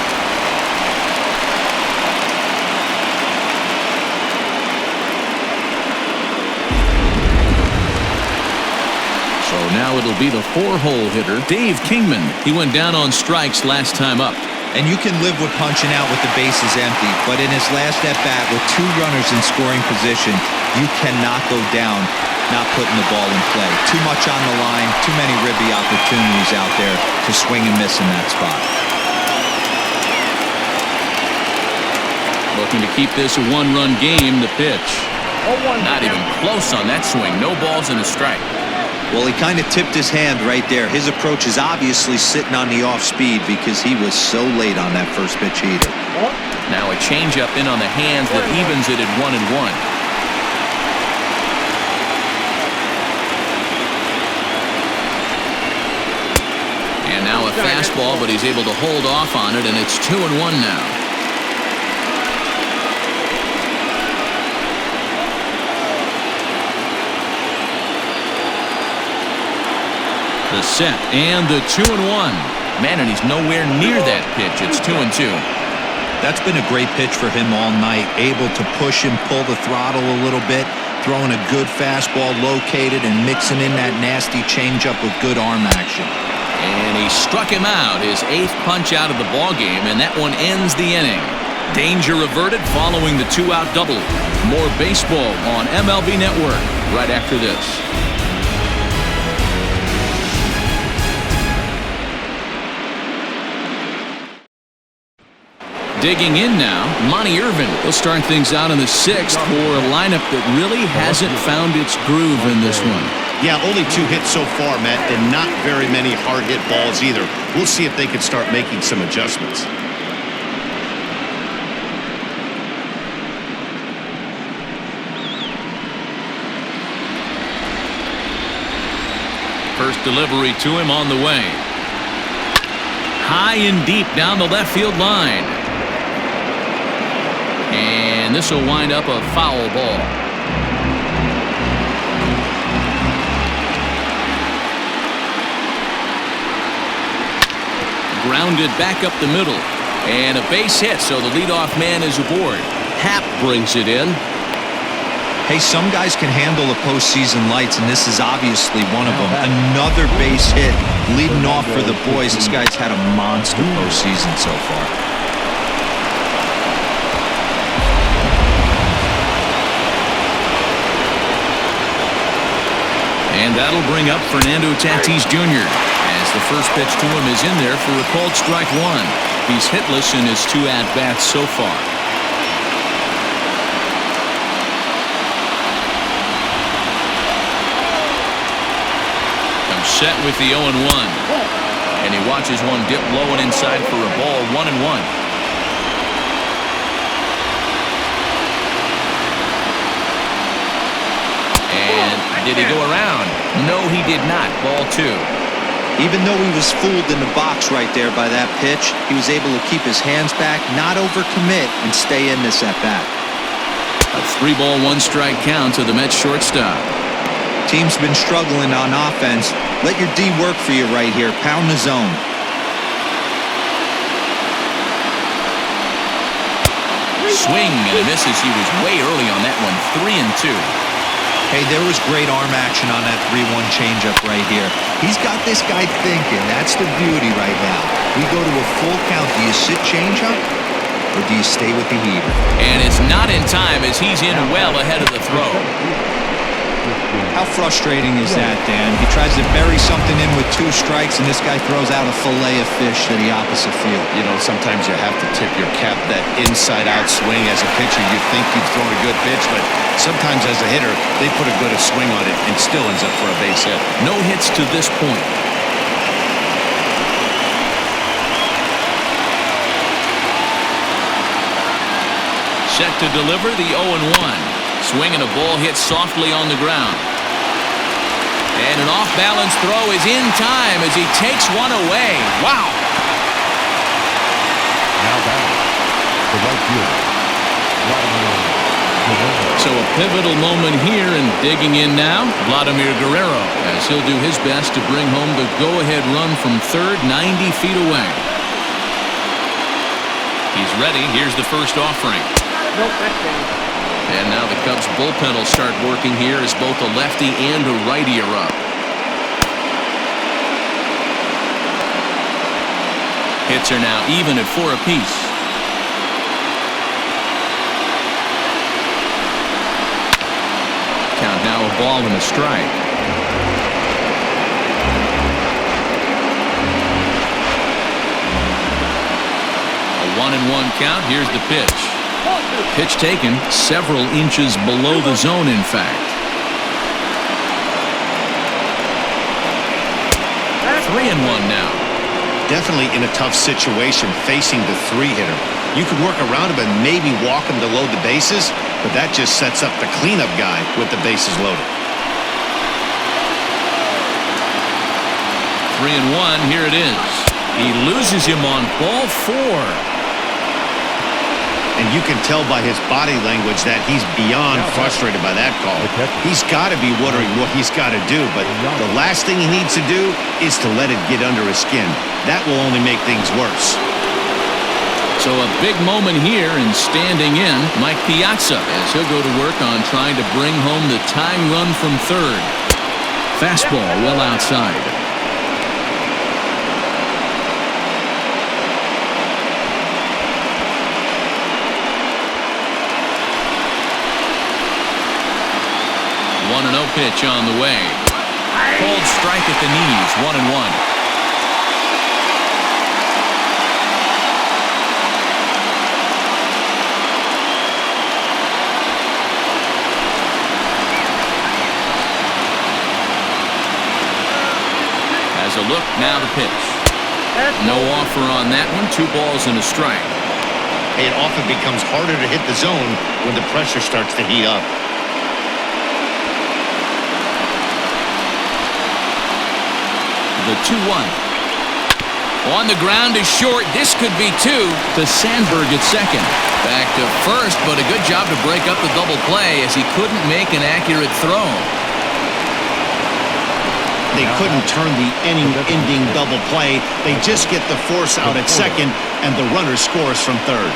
So now it'll be the 4-hole hitter, Dave Kingman. He went down on strikes last time up. And you can live with punching out with the bases empty, but in his last at-bat with 2 runners in scoring position, you cannot go down not putting the ball in play. Too much on the line, too many ribby opportunities out there to swing and miss in that spot. Looking to keep this a 1-run game. The pitch. Not even close on that swing. No balls and a strike. Well, he kind of tipped his hand right there. His approach is obviously sitting on the off speed because he was so late on that first pitch he hit. Now a changeup in on the hands that evens it at 1-1. And now a fastball, but he's able to hold off on it, and it's 2-1 now. The set and the 2-1. Man, and he's nowhere near that pitch. It's 2-2. That's been a great pitch for him all night. Able to push and pull the throttle a little bit, throwing a good fastball located and mixing in that nasty changeup with good arm action. And he struck him out, his 8th punch out of the ballgame, and that one ends the inning. Danger averted following the 2-out double. More baseball on MLB Network right after this. Digging in now, Monty Irvin. He'll start things out in the 6th for a lineup that really hasn't found its groove in this one. Yeah, only 2 hits so far, Matt, and not very many hard hit balls either. We'll see if they can start making some adjustments. First delivery to him on the way. High and deep down the left field line. And this will wind up a foul ball. Grounded back up the middle. And a base hit, so the leadoff man is aboard. Happ brings it in. Hey, some guys can handle the postseason lights, and this is obviously one of them. Another base hit leading off for the boys. This guy's had a monster postseason so far. And that'll bring up Fernando Tatis Jr. as the first pitch to him is in there for a called strike 1. He's hitless in his 2 at-bats so far. Comes set with the 0-1. And he watches one dip low and inside for a ball. 1-1. And did he go around? No, he did not. Ball 2. Even though he was fooled in the box right there by that pitch, he was able to keep his hands back, not overcommit, and stay in this at-bat. A 3-ball, 1-strike count to the Mets shortstop. Team's been struggling on offense. Let your D work for you right here. Pound the zone. Swing and a misses. He was way early on that one. 3-2. Hey, there was great arm action on that 3-1 changeup right here. He's got this guy thinking. That's the beauty right now. We go to a full count. Do you sit changeup or do you stay with the heater? And it's not in time as he's in well ahead of the throw. How frustrating is that, Dan? He tries to bury something in with 2 strikes, and this guy throws out a fillet of fish to the opposite field. You know, sometimes you have to tip your cap. That inside-out swing as a pitcher, you think you've thrown a good pitch, but sometimes as a hitter, they put a good swing on it and still ends up for a base hit. No hits to this point. Set to deliver the 0-1. Swing and a ball hit softly on the ground. And an off-balance throw is in time as he takes one away. Wow! Now batting, the right fielder, Vladimir Guerrero. So a pivotal moment here, and digging in now, Vladimir Guerrero, as he'll do his best to bring home the go-ahead run from third, 90 feet away. He's ready. Here's the first offering. Nope, that's down. And now the Cubs bullpen will start working here as both a lefty and a righty are up. Hits are now even at 4 apiece. Count now a ball and a strike. A 1-1 count. Here's the pitch. Pitch taken several inches below the zone, in fact. 3-1 now. Definitely in a tough situation facing the 3-hitter. You could work around him and maybe walk him to load the bases, but that just sets up the cleanup guy with the bases loaded. 3-1, here it is. He loses him on ball 4. And you can tell by his body language that he's beyond frustrated by that call. He's got to be wondering what he's got to do, but the last thing he needs to do is to let it get under his skin. That will only make things worse. So a big moment here, and standing in, Mike Piazza, as he'll go to work on trying to bring home the tying run from third. Fastball well outside. No pitch on the way. Cold strike at the knees. 1-1. As a look, now the pitch. No offer on that one. 2 balls and a strike. It often becomes harder to hit the zone when the pressure starts to heat up. The 2-1. On the ground is short. This could be 2 to Sandberg at second. Back to first, but a good job to break up the double play as he couldn't make an accurate throw. They couldn't turn the inning-ending double play. They just get the force out at second, and the runner scores from third.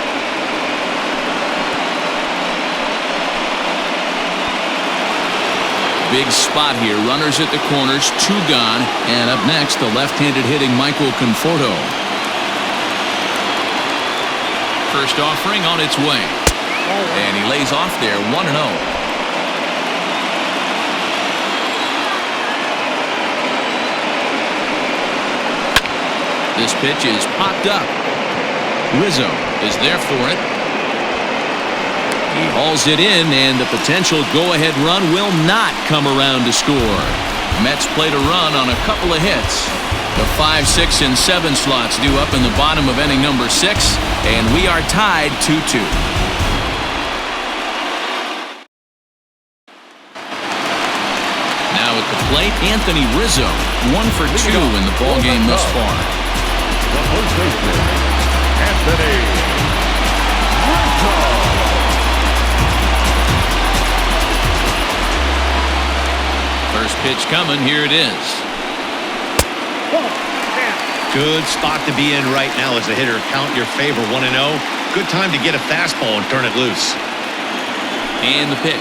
Big spot here. Runners at the corners, 2 gone. And up next, the left-handed hitting Michael Conforto. First offering on its way. And he lays off there, 1-0. This pitch is popped up. Rizzo is there for it. He hauls it in, and the potential go-ahead run will not come around to score. Mets play to run on a couple of hits. The 5, 6, and 7 slots due up in the bottom of inning number 6, and we are tied 2-2. at the plate, Anthony Rizzo, 1 for 2 in the ballgame thus far. The first baseman, Anthony Rizzo. First pitch coming. Here it is. Good spot to be in right now as a hitter. Count your favor, 1-0. Good time to get a fastball and turn it loose. And the pitch.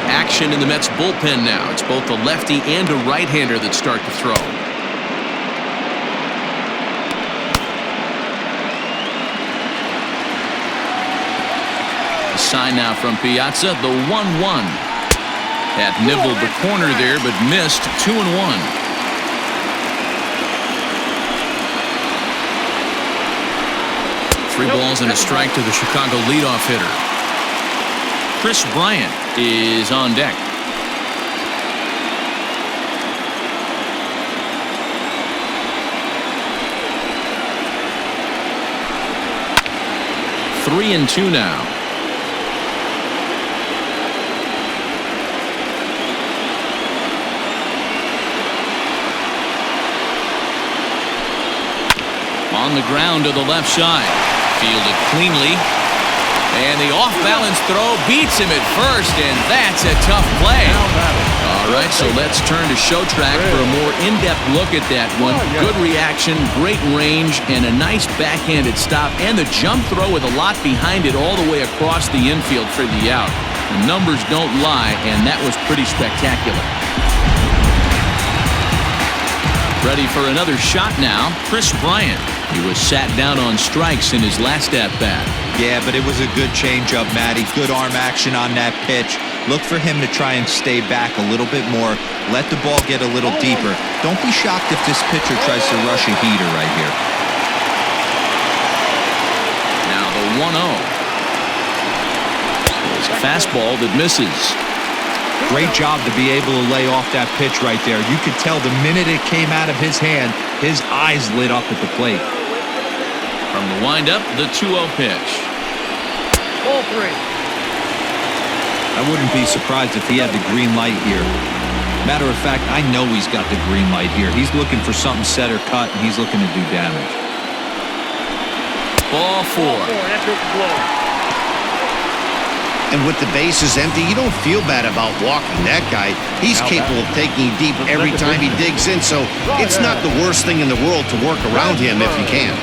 Action in the Mets bullpen now. It's both a lefty and a right-hander that start to throw. A sign now from Piazza, the 1-1. Had nibbled the corner there, but missed. 2-1. Three balls and a strike to the Chicago leadoff hitter. Chris Bryant is on deck. Three and two now. On the ground to the left side. Fielded cleanly. And the off-balance throw beats him at first, and that's a tough play. All right, so let's turn to Show Track for a more in-depth look at that one. Good reaction, great range, and a nice backhanded stop, and the jump throw with a lot behind it all the way across the infield for the out. The numbers don't lie, and that was pretty spectacular. Ready for another shot now, Chris Bryant. He was sat down on strikes in his last at-bat. Yeah, but it was a good changeup, Matty. Good arm action on that pitch. Look for him to try and stay back a little bit more. Let the ball get a little deeper. Don't be shocked if this pitcher tries to rush a heater right here. Now the 1-0. It's a fastball that misses. Great job to be able to lay off that pitch right there. You could tell the minute it came out of his hand, his eyes lit up at the plate. From the windup, the 2-0 pitch. Ball 3. I wouldn't be surprised if he had the green light here. Matter of fact, I know he's got the green light here. He's looking for something set or cut, and he's looking to do damage. Ball 4. That's it, blow. And with the bases empty, you don't feel bad about walking that guy. He's capable of taking deep every time he digs in, so it's not the worst thing in the world to work around him if you can.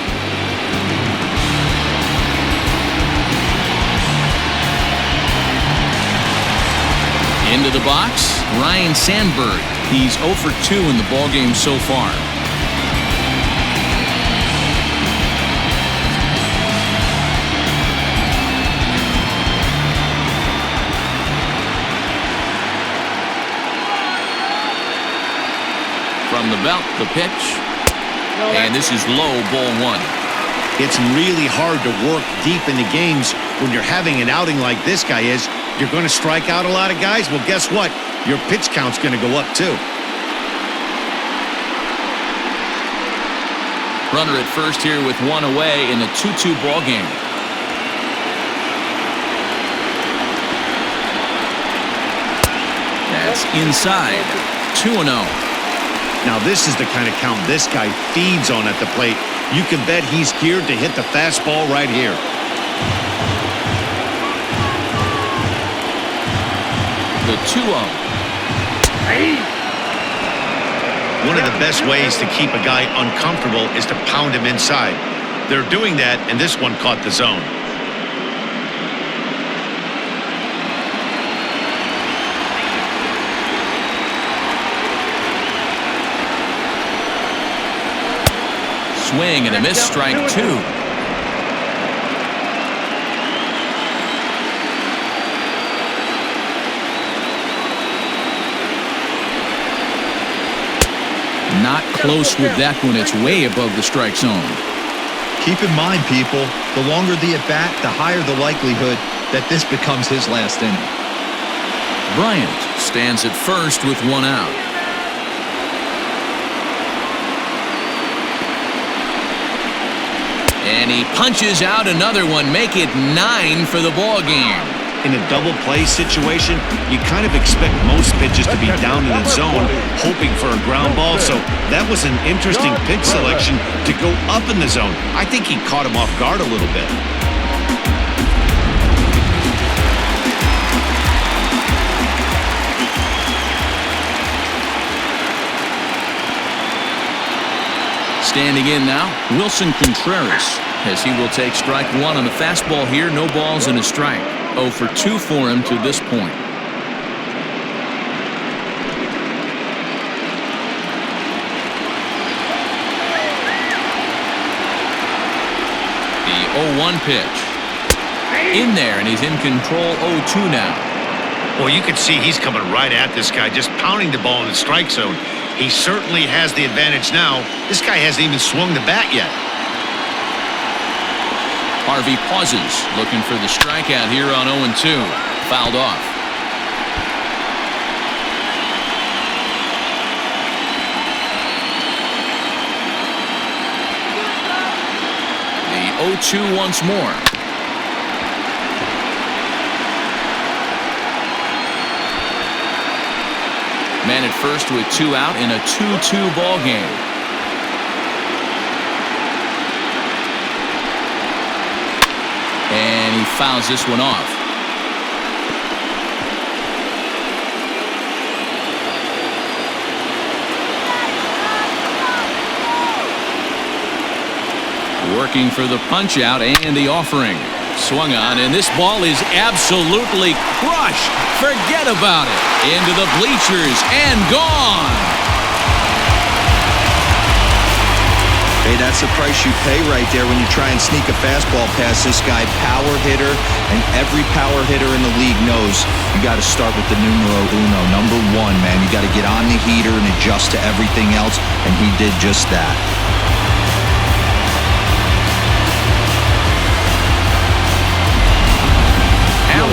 Into the box, Ryan Sandberg. He's 0 for 2 in the ballgame so far. From the belt, the pitch. And this is low, ball 1. It's really hard to work deep into games when you're having an outing like this guy is. You're going to strike out a lot of guys. Well, guess what? Your pitch count's going to go up too. Runner at first here with 1 away in a 2-2 ball game. That's inside. 2-0. Now this is the kind of count this guy feeds on at the plate. You can bet he's geared to hit the fastball right here. The 2-0. One of the best ways to keep a guy uncomfortable is to pound him inside. They're doing that, and this one caught the zone. Swing and a miss, strike 2. Not close with that one. It's way above the strike zone. Keep in mind, people, the longer the at-bat, the higher the likelihood that this becomes his last inning. Bryant stands at first with 1 out. And he punches out another one. Make it 9 for the ball game. in a double play situation, you kind of expect most pitches to be down in the zone, hoping for a ground ball. So that was an interesting pitch selection to go up in the zone. I think he caught him off guard a little bit. Standing in now, Wilson Contreras, as he will take strike one on the fastball here. No balls and a strike. 0 for 2 for him to this point. The 0-1 pitch. In there, and he's in control. 0-2 now. Well, you can see he's coming right at this guy, just pounding the ball in the strike zone. He certainly has the advantage now. This guy hasn't even swung the bat yet. Harvey pauses, looking for the strikeout here on 0-2. Fouled off. The 0-2 once more. Man at first with 2 out in a 2-2 ball game. And he fouls this one off. Working for the punch out and the offering. Swung on, and this ball is absolutely crushed. Forget about it. Into the bleachers and gone. Hey, that's the price you pay right there when you try and sneak a fastball past this guy. Power hitter, and every power hitter in the league knows you got to start with the numero uno, number 1, man. You got to get on the heater and adjust to everything else, and he did just that.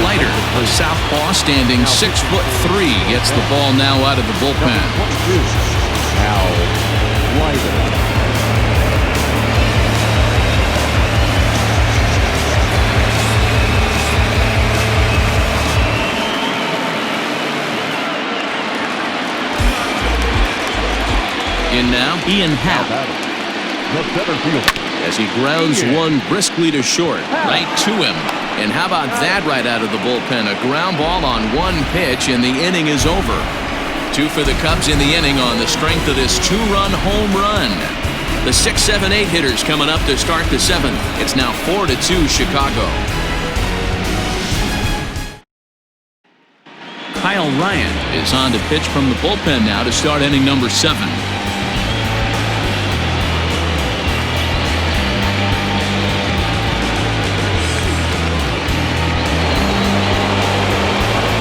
Leiter, the southpaw, standing 6'3", gets the ball now out of the bullpen. Al Leiter. In now, Ian Happ, The center fielder. as he grounds one briskly to short, right to him. And how about that right out of the bullpen? A ground ball on 1 pitch, and the inning is over. 2 for the Cubs in the inning on the strength of this 2-run home run. The 6, 7, 8 hitters coming up to start the 7th. It's now 4-2 Chicago. Kyle Ryan is on to pitch from the bullpen now to start inning number 7.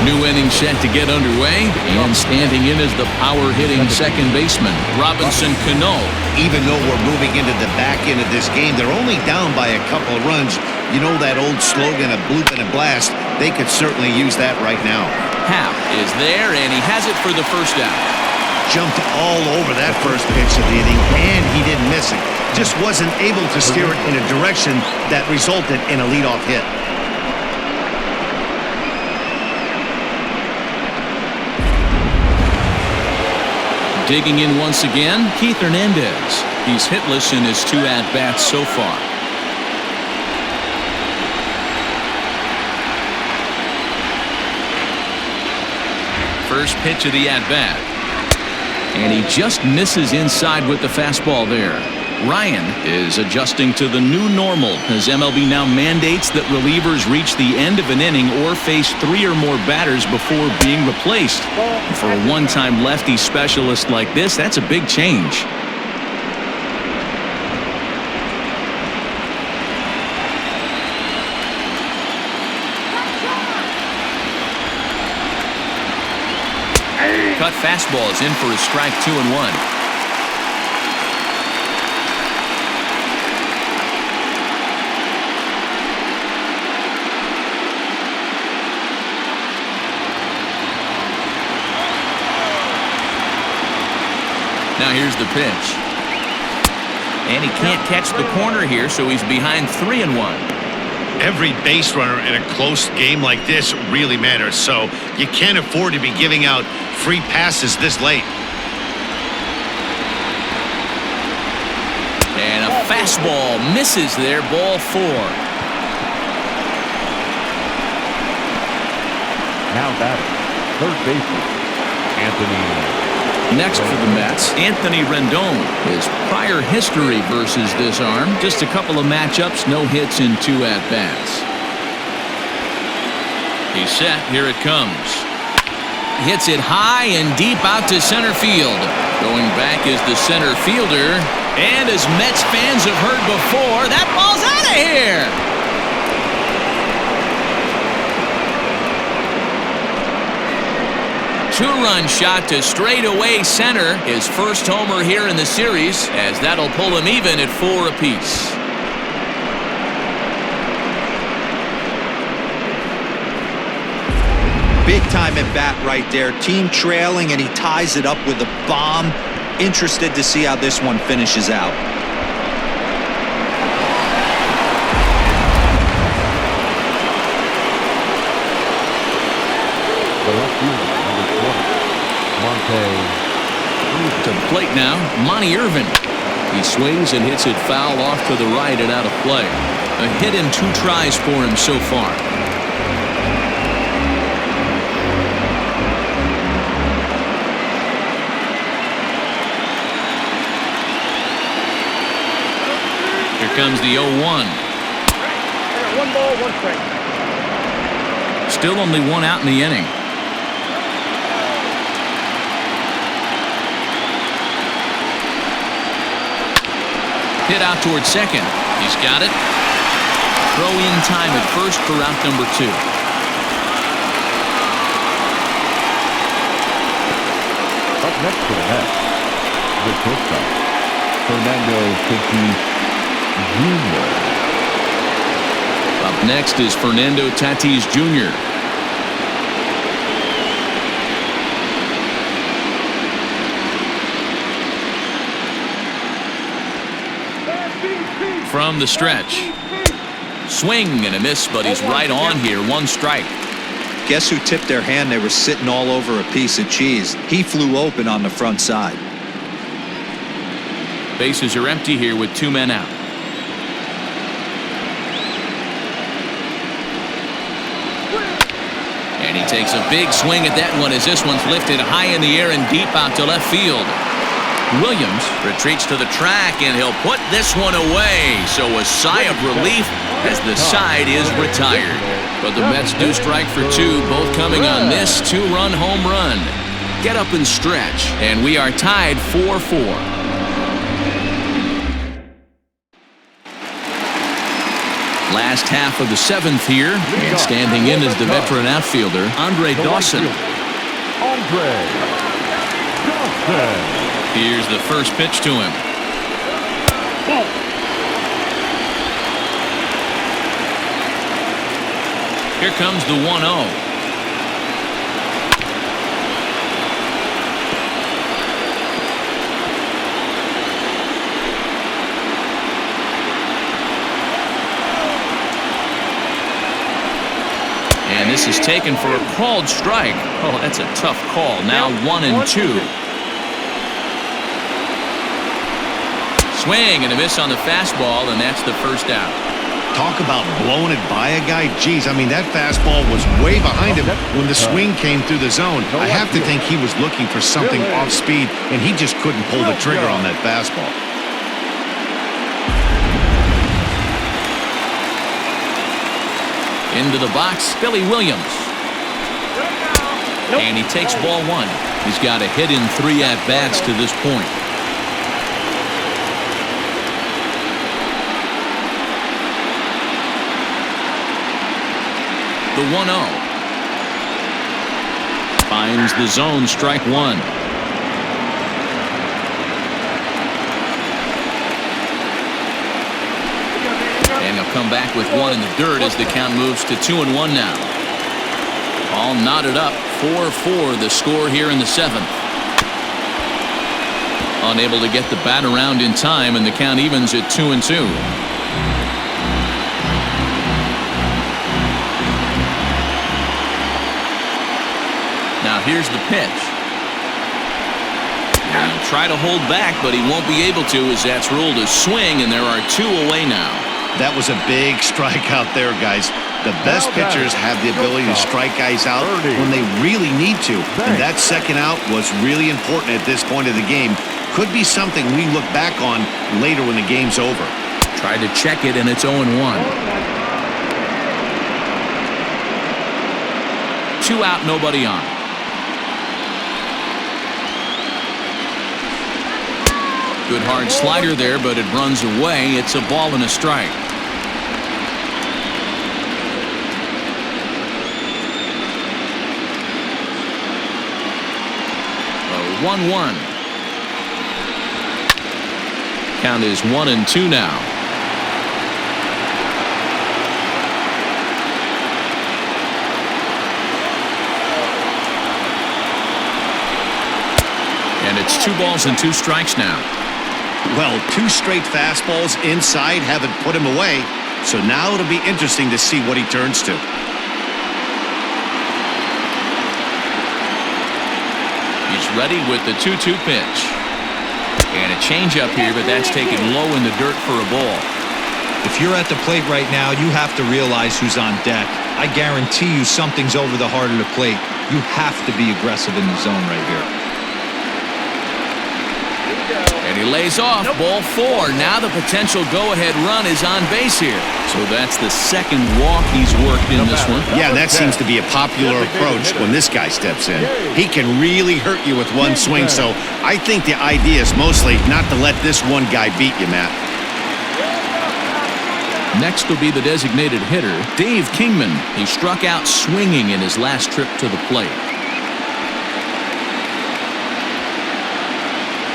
New inning set to get underway, and standing in is the power-hitting second baseman, Robinson Cano. Even though we're moving into the back end of this game, they're only down by a couple of runs. You know that old slogan, a bloop and a blast? They could certainly use that right now. Happ is there, and he has it for the first out. Jumped all over that first pitch of the inning, and he didn't miss it. Just wasn't able to steer it in a direction that resulted in a leadoff hit. Digging in once again, Keith Hernandez. He's hitless in his 2 at-bats so far. First pitch of the at-bat. And he just misses inside with the fastball there. Ryan is adjusting to the new normal as MLB now mandates that relievers reach the end of an inning or face 3 or more batters before being replaced. For a one-time lefty specialist like this, that's a big change. Cut fastball is in for a strike, 2-1. Now here's the pitch. And he can't catch the corner here, so he's behind 3-1. Every base runner in a close game like this really matters, so you can't afford to be giving out free passes this late. And a fastball misses there, ball 4. Now batting, third baseman, Anthony. Next for the Mets, Anthony Rendon. His prior history versus this arm, just a couple of matchups, no hits in 2 at-bats. He's set, here it comes. Hits it high and deep out to center field. Going back is the center fielder. And as Mets fans have heard before, that ball's out of here! Two-run shot to straightaway center. His first homer here in the series, as that'll pull him even at 4 apiece. Big time at bat right there. Team trailing, and he ties it up with a bomb. Interested to see how this one finishes out. The left fielder, number 20, Monte. To the plate now, Monty Irvin. He swings and hits it foul off to the right and out of play. A hit in 2 tries for him so far. Here comes the 0-1. 1 ball, 1 strike. Still only 1 out in the inning. Hit out towards second. He's got it. Throw in time at first for out number 2. Up next for the Mets, the shortstop, Fernando Tatis Jr. Up next is Fernando Tatis Jr. From the stretch. Swing and a miss, but he's right on here. 1 strike. Guess who tipped their hand? They were sitting all over a piece of cheese. He flew open on the front side. Bases are empty here with 2 men out. And he takes a big swing at that one as this one's lifted high in the air and deep out to left field. Williams retreats to the track, and he'll put this one away. So a sigh of relief as the side is retired. But the Mets do strike for 2, both coming on this 2-run home run. Get up and stretch, and we are tied 4-4. Last half of the 7th here, and standing in is the veteran outfielder, Andre Dawson. Andre Dawson. Here's the first pitch to him. Here comes the 1-0. And this is taken for a called strike. Oh, that's a tough call. Now 1-2. Swing and a miss on the fastball, and that's the first out. Talk about blowing it by a guy. Geez, I mean, that fastball was way behind him when the swing came through the zone. I have to think he was looking for something off speed, and he just couldn't pull the trigger on that fastball. Into the box, Billy Williams. And he takes ball 1. He's got a hit in 3 at-bats to this point. The 1-0. Finds the zone, strike 1. And he'll come back with 1 in the dirt as the count moves to 2-1 now. All knotted up, 4-4 the score here in the 7th. Unable to get the bat around in time, and the count evens at 2-2. here's the pitch. He'll try to hold back, but he won't be able to as that's ruled a swing, and there are 2 away now. That was a big strikeout there, guys. The best pitchers have the ability to strike guys out when they really need to. And that second out was really important at this point of the game. Could be something we look back on later when the game's over. Tried to check it, and it's 0-1. 2 out, nobody on. Good hard slider there, but it runs away. It's a ball and a strike. 1-1. Count is 1-2 now. And it's 2 balls and 2 strikes now. Well, 2 straight fastballs inside haven't put him away. So now it'll be interesting to see what he turns to. He's ready with the 2-2 pitch. And a changeup here, but that's taken low in the dirt for a ball. If you're at the plate right now, you have to realize who's on deck. I guarantee you something's over the heart of the plate. You have to be aggressive in the zone right here. And he lays off, ball 4. Now the potential go-ahead run is on base here. So that's the second walk he's worked in this one. Yeah, and that seems to be a popular approach when this guy steps in. He can really hurt you with one swing, so I think the idea is mostly not to let this one guy beat you, Matt. Next will be the designated hitter, Dave Kingman. He struck out swinging in his last trip to the plate.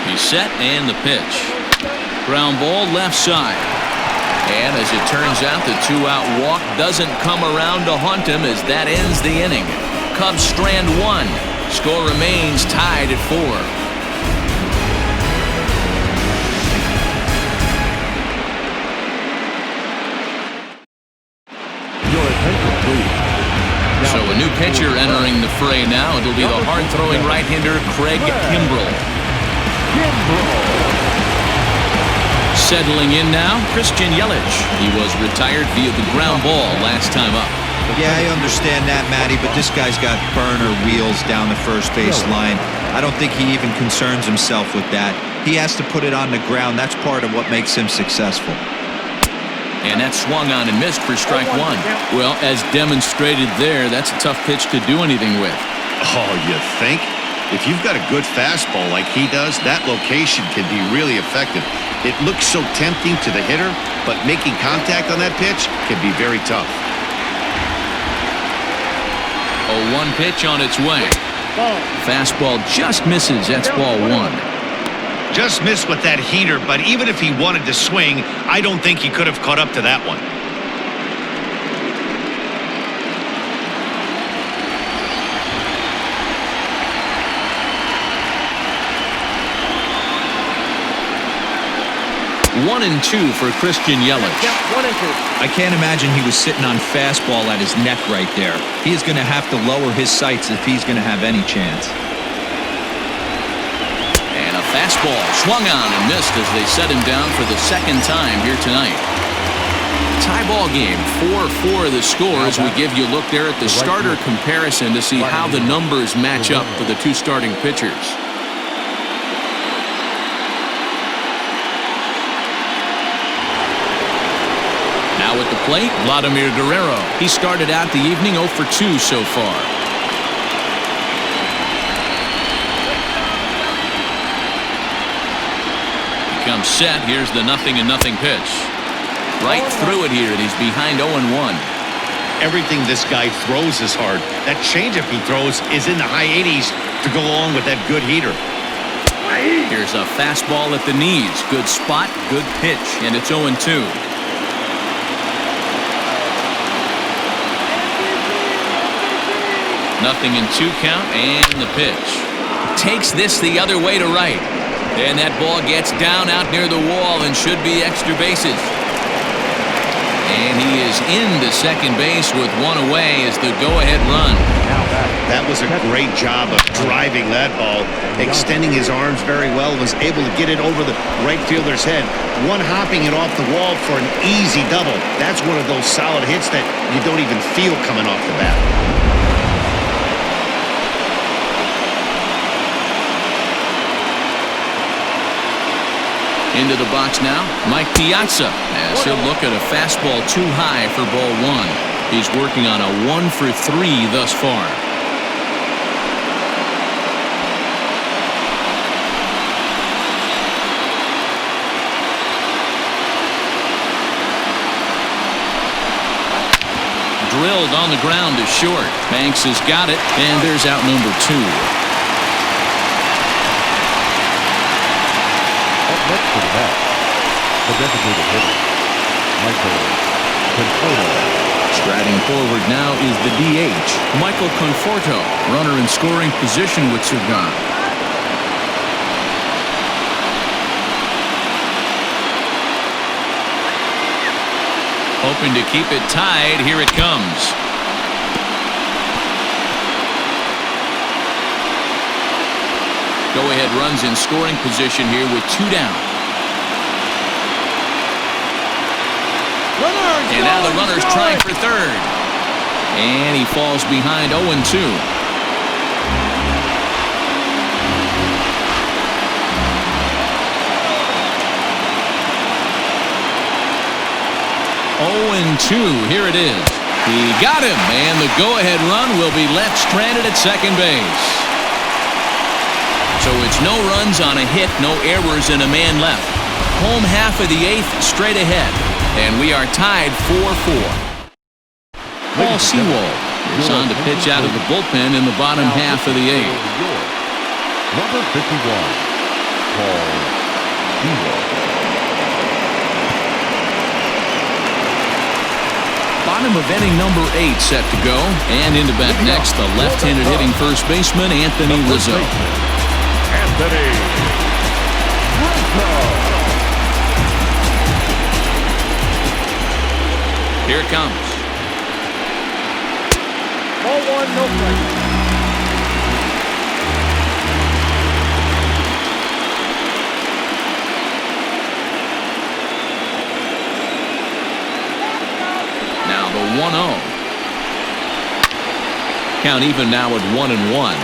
He's set and the pitch. Ground ball left side. And as it turns out, the 2-out walk doesn't come around to haunt him as that ends the inning. Cubs strand 1. Score remains tied at 4. So a new pitcher entering the fray now. It'll be the hard-throwing right-hander Craig Kimbrell. Settling in now, Christian Yelich. He was retired via the ground ball last time up. Yeah, I understand that, Matty, but this guy's got burner wheels down the first base line. I don't think he even concerns himself with that. He has to put it on the ground. That's part of what makes him successful. And that swung on and missed for strike 1. Well, as demonstrated there, that's a tough pitch to do anything with. Oh, you think? If you've got a good fastball like he does, that location can be really effective. It looks so tempting to the hitter, but making contact on that pitch can be very tough. 0-1 pitch on its way. Fastball just misses. That's ball 1. Just missed with that heater, but even if he wanted to swing, I don't think he could have caught up to that one. One and 2 for Christian Yelich. 1 and 2. I can't imagine he was sitting on fastball at his neck right there. He is going to have to lower his sights if he's going to have any chance. And a fastball swung on and missed as they set him down for the second time here tonight. Tie ball game, 4-4 the score as we give you a look there at the starter comparison to see how the numbers match up for the 2 starting pitchers. Now at the plate, Vladimir Guerrero. He started out the evening 0 for 2 so far. He comes set. Here's the 0-0 pitch. Right through it here, and he's behind 0-1. Everything this guy throws is hard. That changeup he throws is in the high 80s to go along with that good heater. Here's a fastball at the knees. Good spot, good pitch, and it's 0-2. Nothing in 2 count, and the pitch. Takes this the other way to right. And that ball gets down out near the wall and should be extra bases. And he is into second base with one away as the go-ahead run. That was a great job of driving that ball, extending his arms very well, was able to get it over the right fielder's head, one-hopping it off the wall for an easy double. That's one of those solid hits that you don't even feel coming off the bat. Into the box now, Mike Piazza, as he'll look at a fastball too high for ball one. He's working on a 1 for 3 thus far. Drilled on the ground to short. Banks has got it, and there's out number 2. Next to the bat, the designated hitter, Michael Conforto. Striding forward now is the DH, Michael Conforto, runner in scoring position with Sugan. Hoping to keep it tied. Here it comes. Go-ahead runs in scoring position here with 2 down. And now the runner's trying for third. And he falls behind 0-2. Here it is. He got him, and the go-ahead run will be left stranded at second base. So it's no runs on a hit, no errors, and a man left. Home half of the 8th straight ahead, and we are tied 4-4. Paul Sewald is on to pitch out of the bullpen in the bottom half of the 8th. Number 51, Paul Sewald. Bottom of inning number 8 set to go. And into bat next, the left-handed hitting first baseman, Anthony Rizzo. Anthony Rizzo. Here it comes. Ball 1, no strike. Now the 1-0. Count even now at 1-1.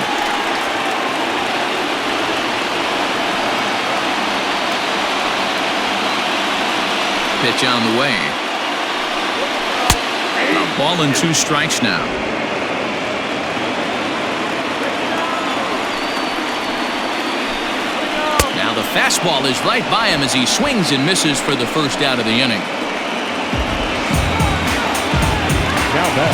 Pitch on the way. A ball and 2 strikes now. Now the fastball is right by him as he swings and misses for the first out of the inning. Now back,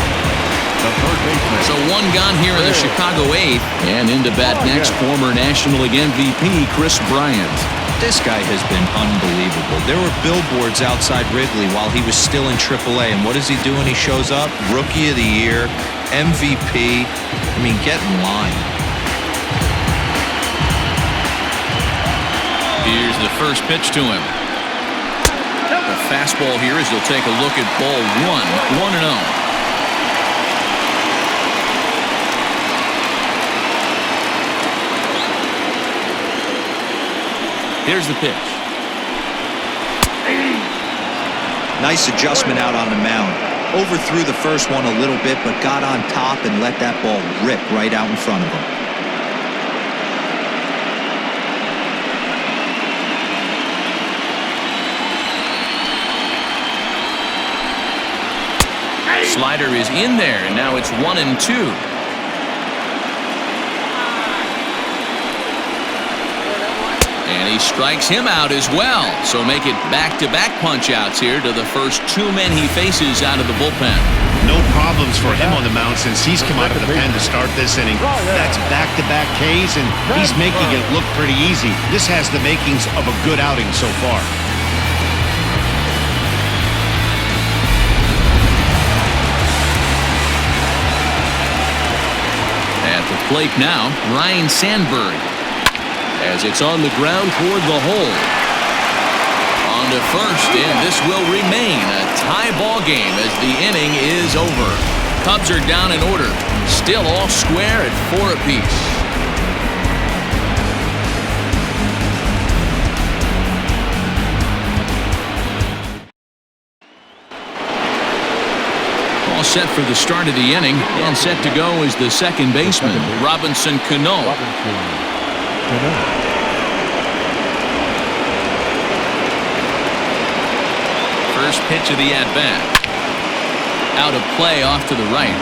the third baseman. So 1 gone here in the Chicago 8th. And into bat next, former National League MVP Chris Bryant. This guy has been unbelievable. There were billboards outside Wrigley while he was still in AAA, and what does he do when he shows up? Rookie of the Year, MVP. I mean, get in line. Here's the first pitch to him. The fastball here as he'll take a look at ball 1, 1-0. Here's the pitch. Nice adjustment out on the mound. Overthrew the first one a little bit, but got on top and let that ball rip right out in front of him. Slider is in there, and now it's 1-2. And he strikes him out as well. So make it back-to-back punch-outs here to the first 2 men he faces out of the bullpen. No problems for him on the mound since he's come out of the pen to start this inning. That's back-to-back Ks, and he's making it look pretty easy. This has the makings of a good outing so far. At the plate now, Ryan Sandberg. As it's on the ground toward the hole. On down to first, and this will remain a tie ball game as the inning is over. Cubs are down in order, still all square at 4 apiece. All set for the start of the inning, and set to go is the second baseman, Robinson Cano. First pitch of the at-bat. Out of play off to the right.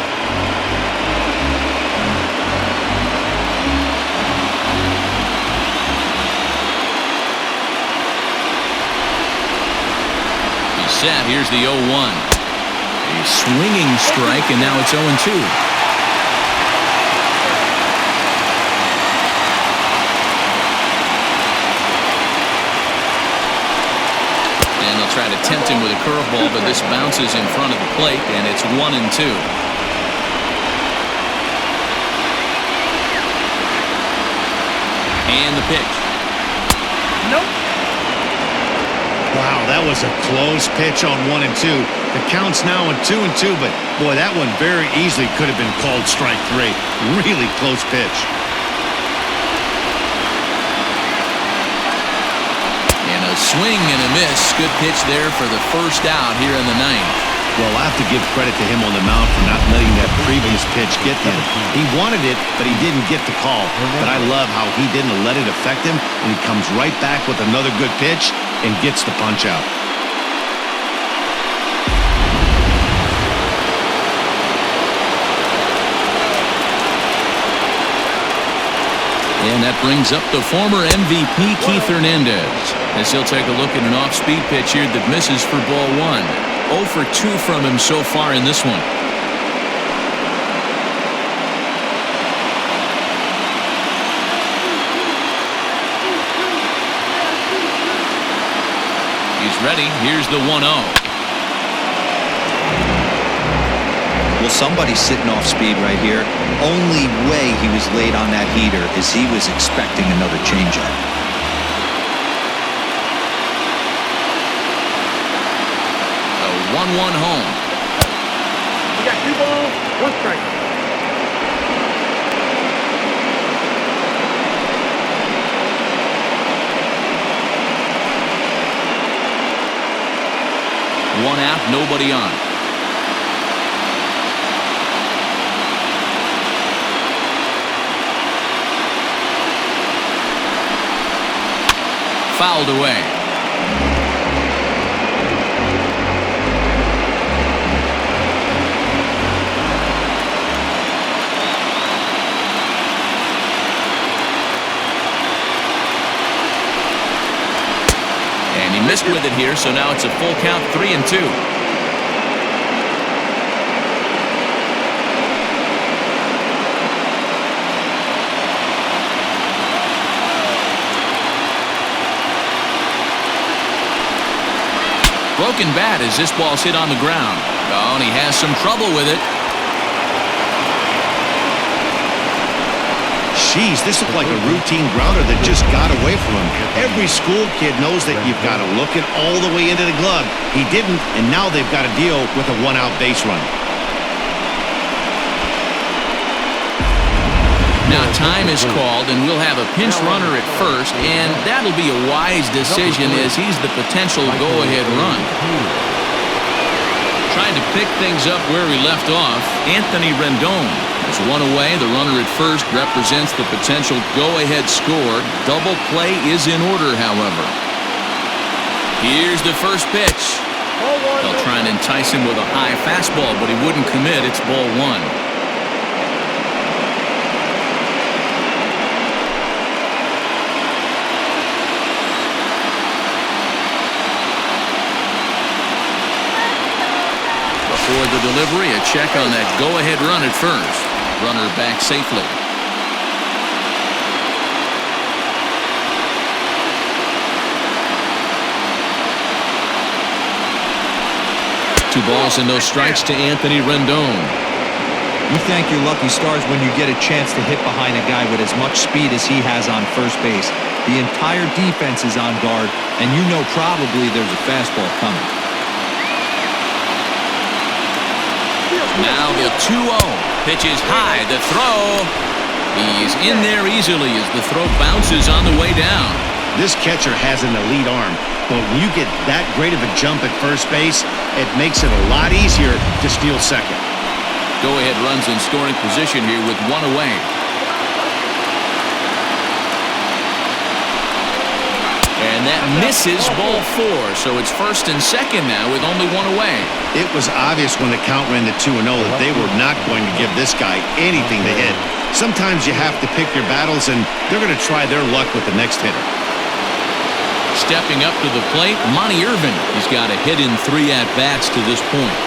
He's set. Here's the 0-1. A swinging strike, and now it's 0-2. Try to tempt him with a curveball, but this bounces in front of the plate, and it's 1-2. And the pitch. Nope. Wow, that was a close pitch on 1-2. The count's now on 2-2, but boy, that one very easily could have been called strike 3. Really close pitch. Swing and a miss. Good pitch there for the first out here in the 9th. Well, I have to give credit to him on the mound for not letting that previous pitch get him. He wanted it, but he didn't get the call. But I love how he didn't let it affect him, and he comes right back with another good pitch and gets the punch out. And that brings up the former MVP Keith Hernandez as he'll take a look at an off-speed pitch here that misses for ball 1. 0 for 2 from him so far in this one. He's ready. Here's the 1-0. Well, somebody's sitting off speed right here. Only way he was late on that heater is he was expecting another changeup. A 1-1 home. We got 2 balls, 1 strike. One out, nobody on. Fouled away. And he missed with it here, so now it's a full count, 3-2. Broken bat as this ball's hit on the ground. Oh, and he has some trouble with it. Jeez, this looked like a routine grounder that just got away from him. Every school kid knows that you've got to look it all the way into the glove. He didn't, and now they've got to deal with a 1-out base run. Now time is called, and we'll have a pinch runner at first, and that'll be a wise decision as he's the potential go-ahead run. Trying to pick things up where he left off, Anthony Rendon is one away. The runner at first represents the potential go-ahead score. Double play is in order, however. Here's the first pitch. They'll try and entice him with a high fastball, but he wouldn't commit. It's ball 1. For the delivery, a check on that go-ahead run at first. Runner back safely. Two balls and no strikes to Anthony Rendon. You thank your lucky stars when you get a chance to hit behind a guy with as much speed as he has on first base. The entire defense is on guard, and you know probably there's a fastball coming. Now the 2-0. Pitch is high. The throw. He's in there easily as the throw bounces on the way down. This catcher has an elite arm, but when you get that great of a jump at first base, it makes it a lot easier to steal second. Go-ahead runs in scoring position here with one away. And that misses ball 4, so it's first and second now with only one away. It was obvious when the count ran to 2-0 that they were not going to give this guy anything to hit. Sometimes you have to pick your battles, and they're going to try their luck with the next hitter. Stepping up to the plate, Monty Irvin. He's got a hit in 3 at-bats to this point.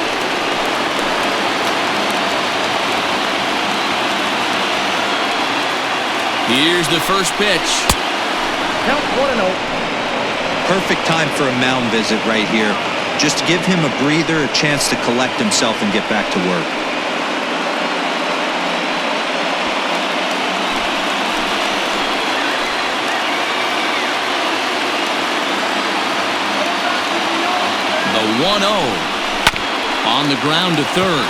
Here's the first pitch. Count 1-0. Perfect time for a mound visit right here. Just to give him a breather, a chance to collect himself and get back to work. The 1-0. On the ground to third.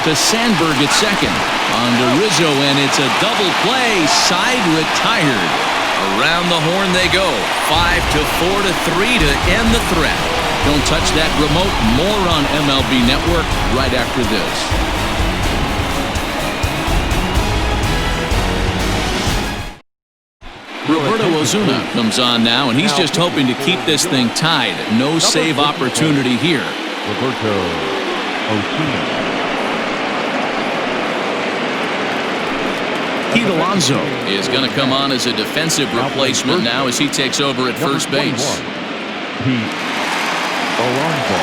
To Sandberg at second. On to Rizzo, and it's a double play. Side retired. Around the horn they go. 5-4 to 3 to end the threat. Don't touch that remote. More on MLB Network right after this. Roberto Ozuna comes on now, and he's just hoping to keep this thing tied. No save opportunity here. Roberto Ozuna. Pete Alonso is going to come on as a defensive replacement now as he takes over at first base. Pete Alonso.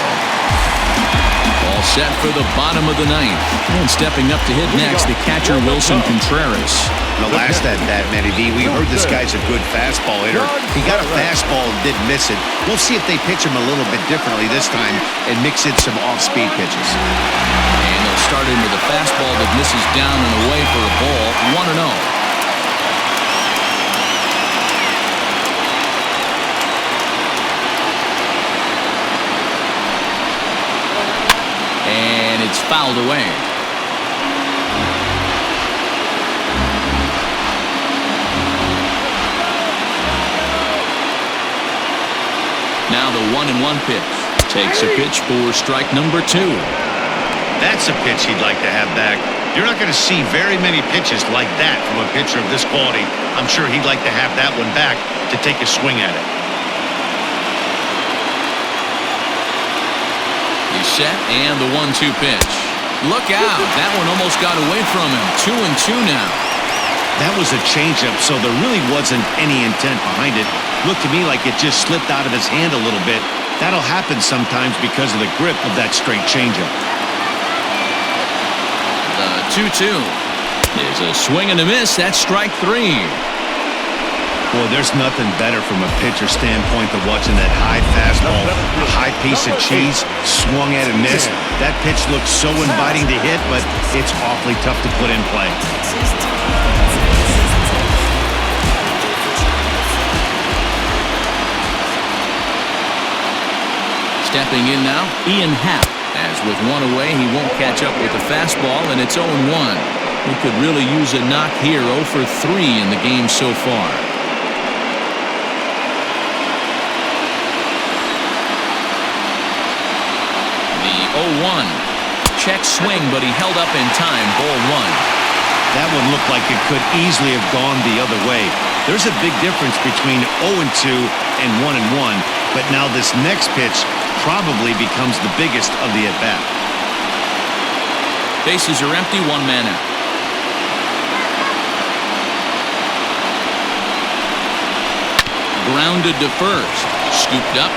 All set for the bottom of the ninth. And stepping up to hit next, the catcher Wilson Contreras. The last at-bat, Matty D, we heard this guy's a good fastball hitter. He got a fastball and didn't miss it. We'll see if they pitch him a little bit differently this time and mix in some off-speed pitches. And they'll start in with a fastball that misses down and away for a ball. 1-0. And it's fouled away. Now the 1-1 pitch. Takes a pitch for strike number 2. That's a pitch he'd like to have back. You're not going to see very many pitches like that from a pitcher of this quality. I'm sure he'd like to have that one back to take a swing at it. He's set, and the 1-2 pitch. Look out. That one almost got away from him. 2-2 now. That was a changeup, so there really wasn't any intent behind it. Looked to me like it just slipped out of his hand a little bit. That'll happen sometimes because of the grip of that straight changeup. The 2-2 is a swing and a miss. That's strike 3. Boy, there's nothing better from a pitcher standpoint than watching that high fastball, a high piece of cheese, swung at and missed. That pitch looks so inviting to hit, but it's awfully tough to put in play. Stepping in now, Ian Happ. As with one away, he won't catch up with the fastball, and it's 0-1. He could really use a knock here. 0 for 3 in the game so far. The 0-1. Check swing, but he held up in time. Ball 1. That one looked like it could easily have gone the other way. There's a big difference between 0-2 and 1-1, but now this next pitch probably becomes the biggest of the at-bat. Bases are empty, 1 man out. Grounded to first. Scooped up.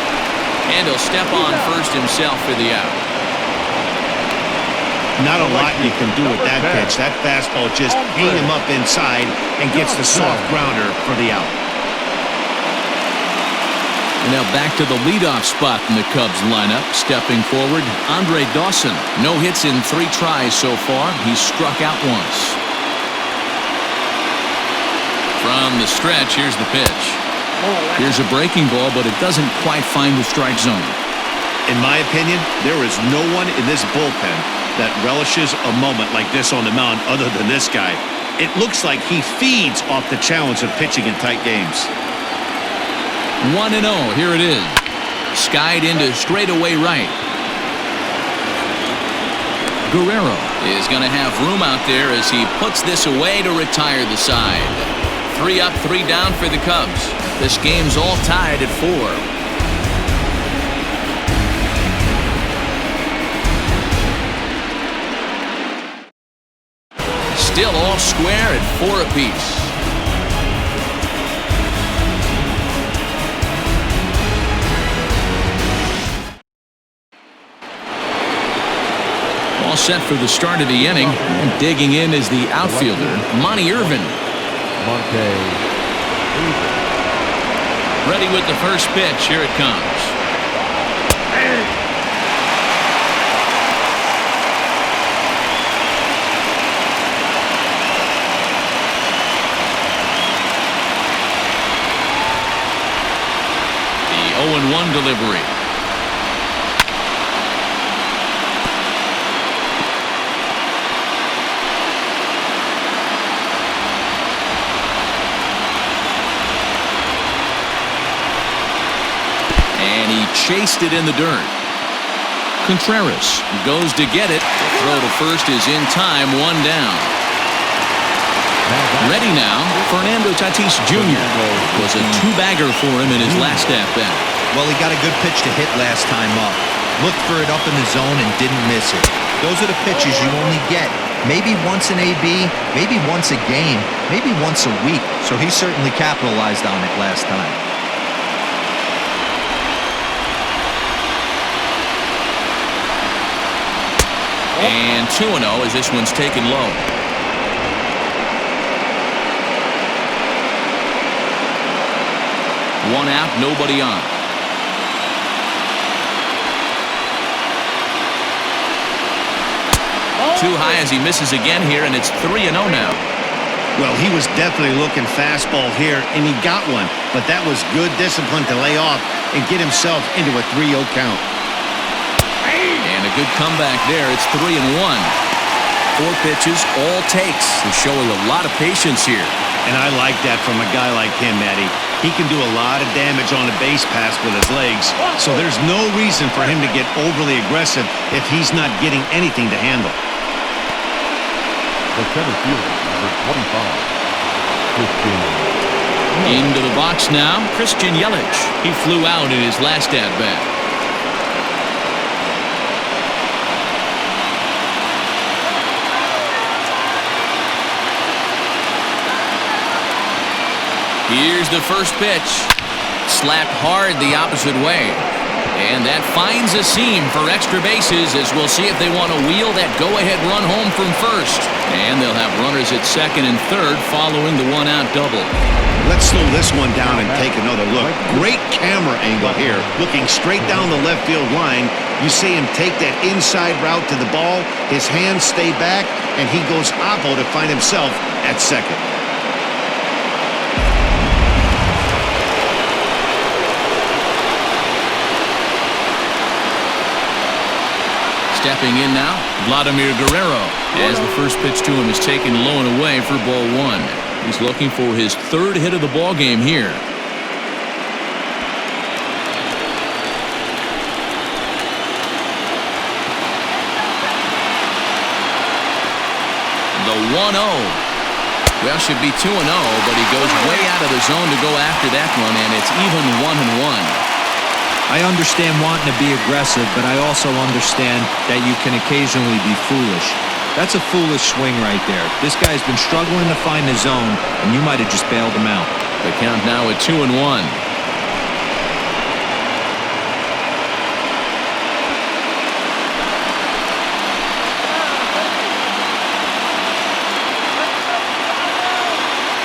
And he'll step on first himself for the out. Not a lot you can do with that pitch. That fastball just ate him up inside and gets the soft grounder for the out. Now back to the leadoff spot in the Cubs lineup. Stepping forward, Andre Dawson. No hits in 3 tries so far. He's struck out once. From the stretch, here's the pitch. Here's a breaking ball, but it doesn't quite find the strike zone. In my opinion, there is no one in this bullpen that relishes a moment like this on the mound other than this guy. It looks like he feeds off the challenge of pitching in tight games. 1-0, here it is. Skied into straightaway right. Guerrero is going to have room out there as he puts this away to retire the side. 3 up, 3 down for the Cubs. This game's all tied at 4. Still all square at 4 apiece. All set for the start of the inning. And digging in is the outfielder, Monty Irvin. Ready with the first pitch. Here it comes. The 0-1 delivery. And he chased it in the dirt. Contreras goes to get it. The throw to first is in time, 1 down. Ready now, Fernando Tatis Jr. was a 2-bagger for him in his last at-bat. Well, he got a good pitch to hit last time up. Looked for it up in the zone and didn't miss it. Those are the pitches you only get. Maybe once an AB, maybe once a game, maybe once a week. So he certainly capitalized on it last time. And 2-0 as this one's taken low. One out, nobody on. Too high as he misses again here, and it's 3-0 now. Well, he was definitely looking fastball here, and he got one. But that was good discipline to lay off and get himself into a 3-0 count. And a good comeback there. It's 3-1. 4 pitches, all takes. He's showing a lot of patience here. And I like that from a guy like him, Matty. He can do a lot of damage on a base pass with his legs, so there's no reason for him to get overly aggressive if he's not getting anything to handle. The center fielder, number 25, Into the box now, Christian Yelich. He flew out in his last at-bat. Here's the first pitch. Slapped hard the opposite way. And that finds a seam for extra bases as we'll see if they want to wheel that go-ahead run home from first. And they'll have runners at second and third following the 1-out double. Let's slow this one down and take another look. Great camera angle here. Looking straight down the left field line. You see him take that inside route to the ball. His hands stay back, and he goes oppo to find himself at second. Stepping in now, Vladimir Guerrero, as the first pitch to him is taken low and away for ball 1. He's looking for his 3rd hit of the ball game here. The 1-0. Well, should be 2-0, but he goes way out of the zone to go after that one, and it's even 1-1. I understand wanting to be aggressive, but I also understand that you can occasionally be foolish. That's a foolish swing right there. This guy's been struggling to find the zone, and you might have just bailed him out. The count now at 2-1.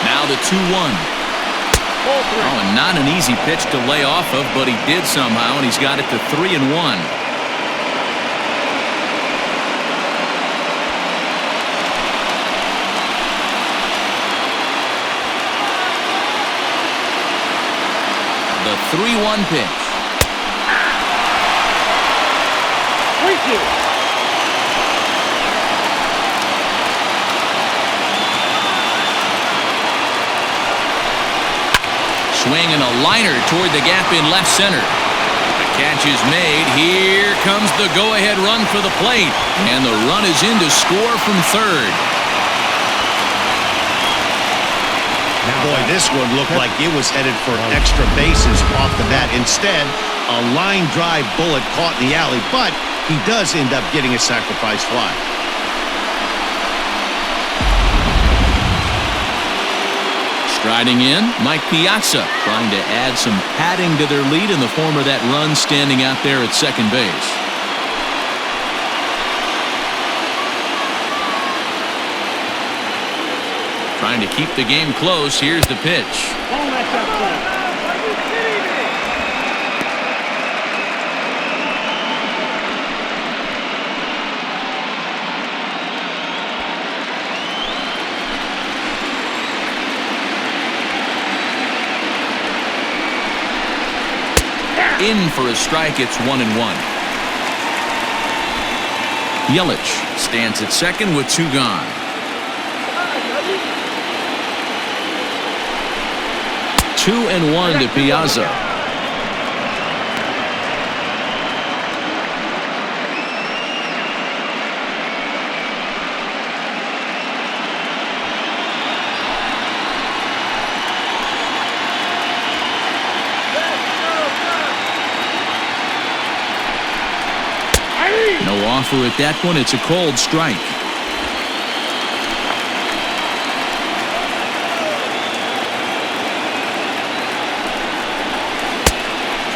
Now the 2-1. Oh, and not an easy pitch to lay off of, but he did somehow, and he's got it to 3-1. The 3-1 pitch. 3-2. Swing and a liner toward the gap in left center. The catch is made. Here comes the go-ahead run for the plate. And the run is in to score from third. Boy, this one looked like it was headed for extra bases off the bat. Instead, a line drive bullet caught in the alley, but he does end up getting a sacrifice fly. Striding in, Mike Piazza trying to add some padding to their lead in the form of that run standing out there at second base. Trying to keep the game close. Here's the pitch. Don't let that play. Are you kidding me? In for a strike. It's 1-1. Yelich stands at second with 2 gone. 2-1 to Piazza. No offer at that one. It's a cold strike.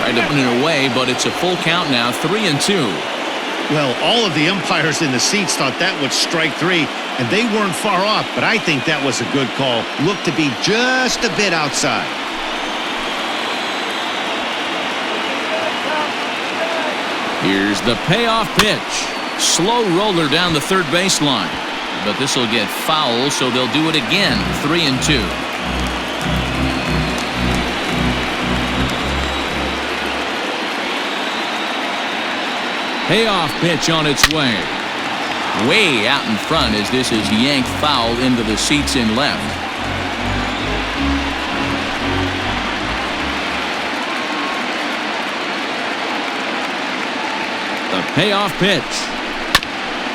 Tried to put it away, but it's a full count now. 3-2. Well, all of the umpires in the seats thought that was strike 3, and they weren't far off, but I think that was a good call. Looked to be just a bit outside. Here's the payoff pitch. Slow roller down the third baseline. But this will get foul, so they'll do it again. 3-2. Payoff pitch on its way. Way out in front as this is yanked foul into the seats in left. The payoff pitch.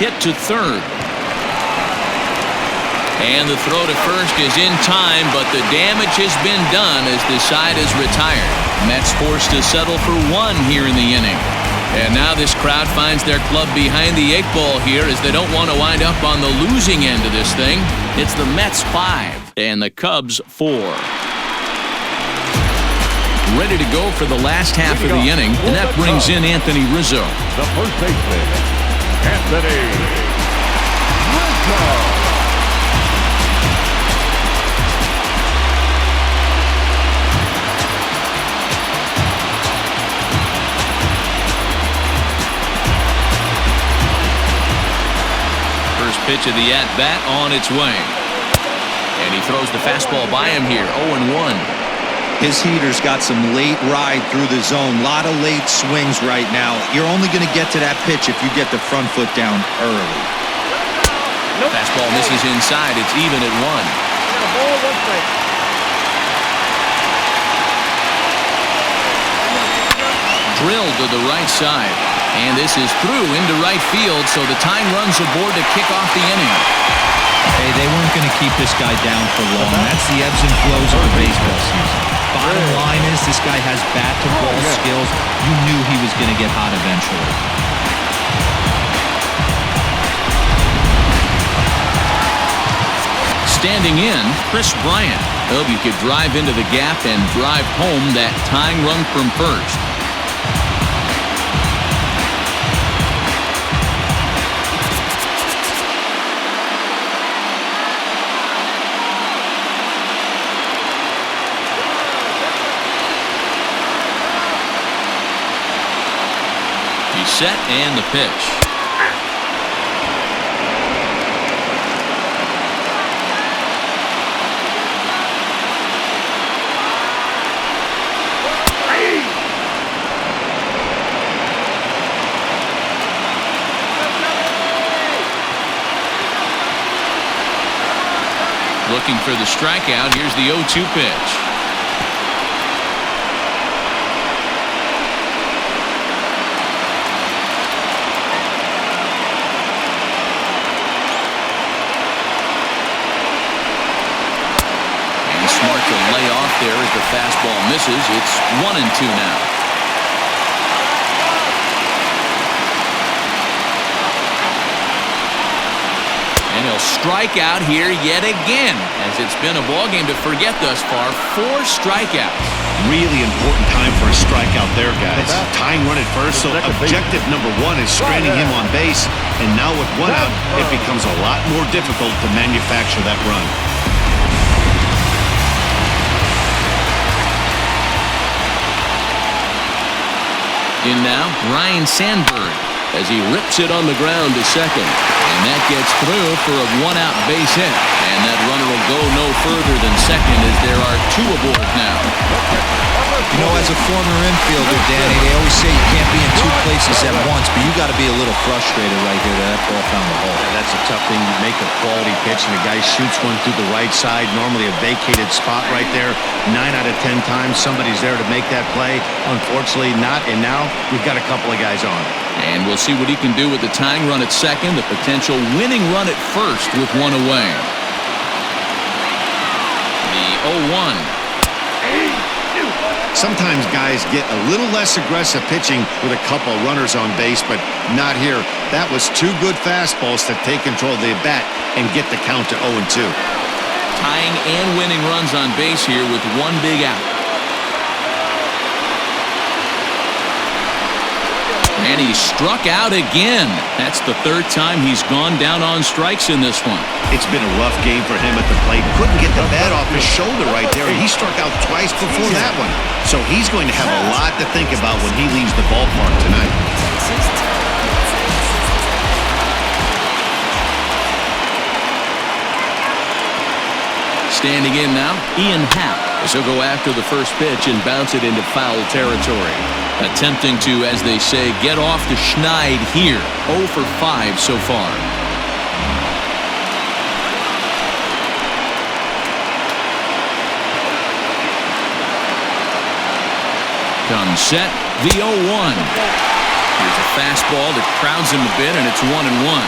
Hit to third. And the throw to first is in time, but the damage has been done as the side is retired. Mets forced to settle for 1 here in the inning. And now this crowd finds their club behind the 8 ball here as they don't want to wind up on the losing end of this thing. It's the Mets 5 and the Cubs 4. Ready to go for the last half of the inning, and that brings in Anthony Rizzo. The first baseman, Anthony Rizzo. First pitch of the at-bat on its way. And he throws the fastball by him here, 0-1. His heater's got some late ride through the zone. A lot of late swings right now. You're only going to get to that pitch if you get the front foot down early. Nope. Fastball misses inside. It's even at 1. Got a ball, 1 strike. Drilled to the right side. And this is through into right field, so the tying run's aboard to kick off the inning. Hey, they weren't going to keep this guy down for long. That's the ebbs and flows of the baseball season. Bottom line is this guy has bat-to-ball skills. You knew he was going to get hot eventually. Standing in, Chris Bryant. Hope you could drive into the gap and drive home that tying run from first. He's set and the pitch. looking for the strikeout. Here's the 0-2 pitch. And smart to lay off there as the fastball misses. It's 1-2 now. And he'll strike out here yet again, as it's been a ballgame to forget thus far. 4 strikeouts. Really important time for a strikeout there, guys. Tying run at first, so objective number 1 is stranding him on base. And now with 1 out, it becomes a lot more difficult to manufacture that run. In now, Ryan Sandberg, as he rips it on the ground to second. And that gets through for a 1-out base hit. And that runner will go no further than second, as there are 2 aboard now. You know, as a former infielder, Danny, they always say you can't be in 2 places at once, but you got to be a little frustrated right here that ball found the hole. Yeah, that's a tough thing. You make a quality pitch, and the guy shoots one through the right side, normally a vacated spot right there. 9 out of 10 times, somebody's there to make that play. Unfortunately, not, and now we've got a couple of guys on. And we'll see what he can do with the tying run at second, the potential winning run at first with 1 away. The 0-1. Sometimes guys get a little less aggressive pitching with a couple runners on base, but not here. That was 2 good fastballs to take control of the bat and get the count to 0-2. Tying and winning runs on base here with 1 big out. And he struck out again. That's the 3rd time he's gone down on strikes in this one. It's been a rough game for him at the plate. Couldn't get the bat off his shoulder right there. He struck out twice before that one. So he's going to have a lot to think about when he leaves the ballpark tonight. Standing in now, Ian Happ, as he'll go after the first pitch and bounce it into foul territory. Attempting to, as they say, get off the schneid here. 0 for 5 so far. Comes set, the 0-1. Here's a fastball that crowds him a bit, and it's 1-1.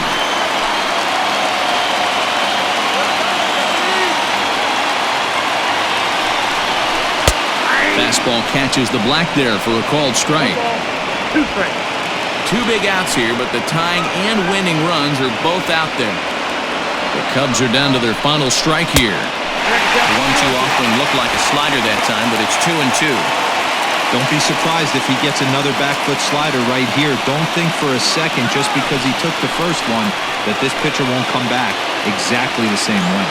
Fastball catches the black there for a called strike. 2 strikes. 2 big outs here, but the tying and winning runs are both out there. The Cubs are down to their final strike here. The 1-2 often looked like a slider that time, but it's 2-2. Don't be surprised if he gets another back foot slider right here. Don't think for a second, just because he took the first one, that this pitcher won't come back exactly the same way.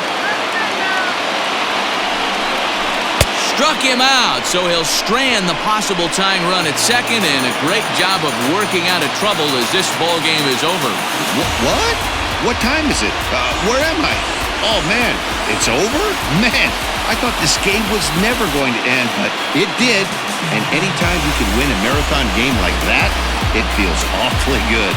Struck him out, so he'll strand the possible tying run at second, and a great job of working out of trouble as this ball game is over. What? What time is it? Where am I? Oh, man, it's over? Man, I thought this game was never going to end, but it did. And anytime you can win a marathon game like that, it feels awfully good.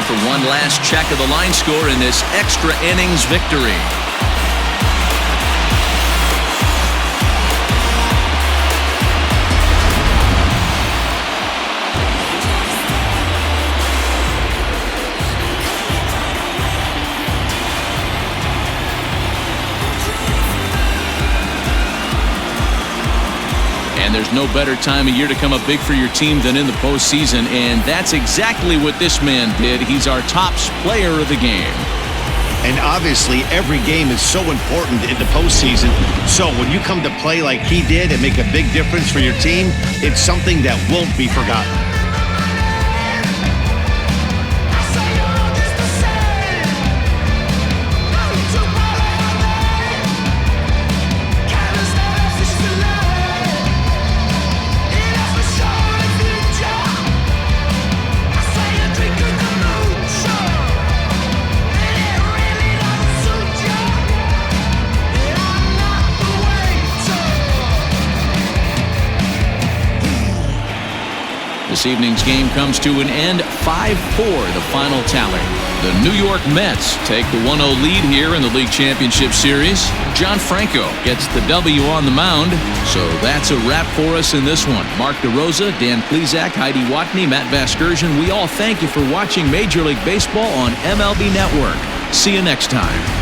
For one last check of the line score in this extra innings victory. And there's no better time of year to come up big for your team than in the postseason, and that's exactly what this man did. He's our top player of the game. And obviously, every game is so important in the postseason. So when you come to play like he did and make a big difference for your team, it's something that won't be forgotten. This evening's game comes to an end 5-4, the final tally. The New York Mets take the 1-0 lead here in the League Championship Series. John Franco gets the W on the mound. So that's a wrap for us in this one. Mark DeRosa, Dan Plesac, Heidi Watney, Matt Vasgersian, we all thank you for watching Major League Baseball on MLB Network. See you next time.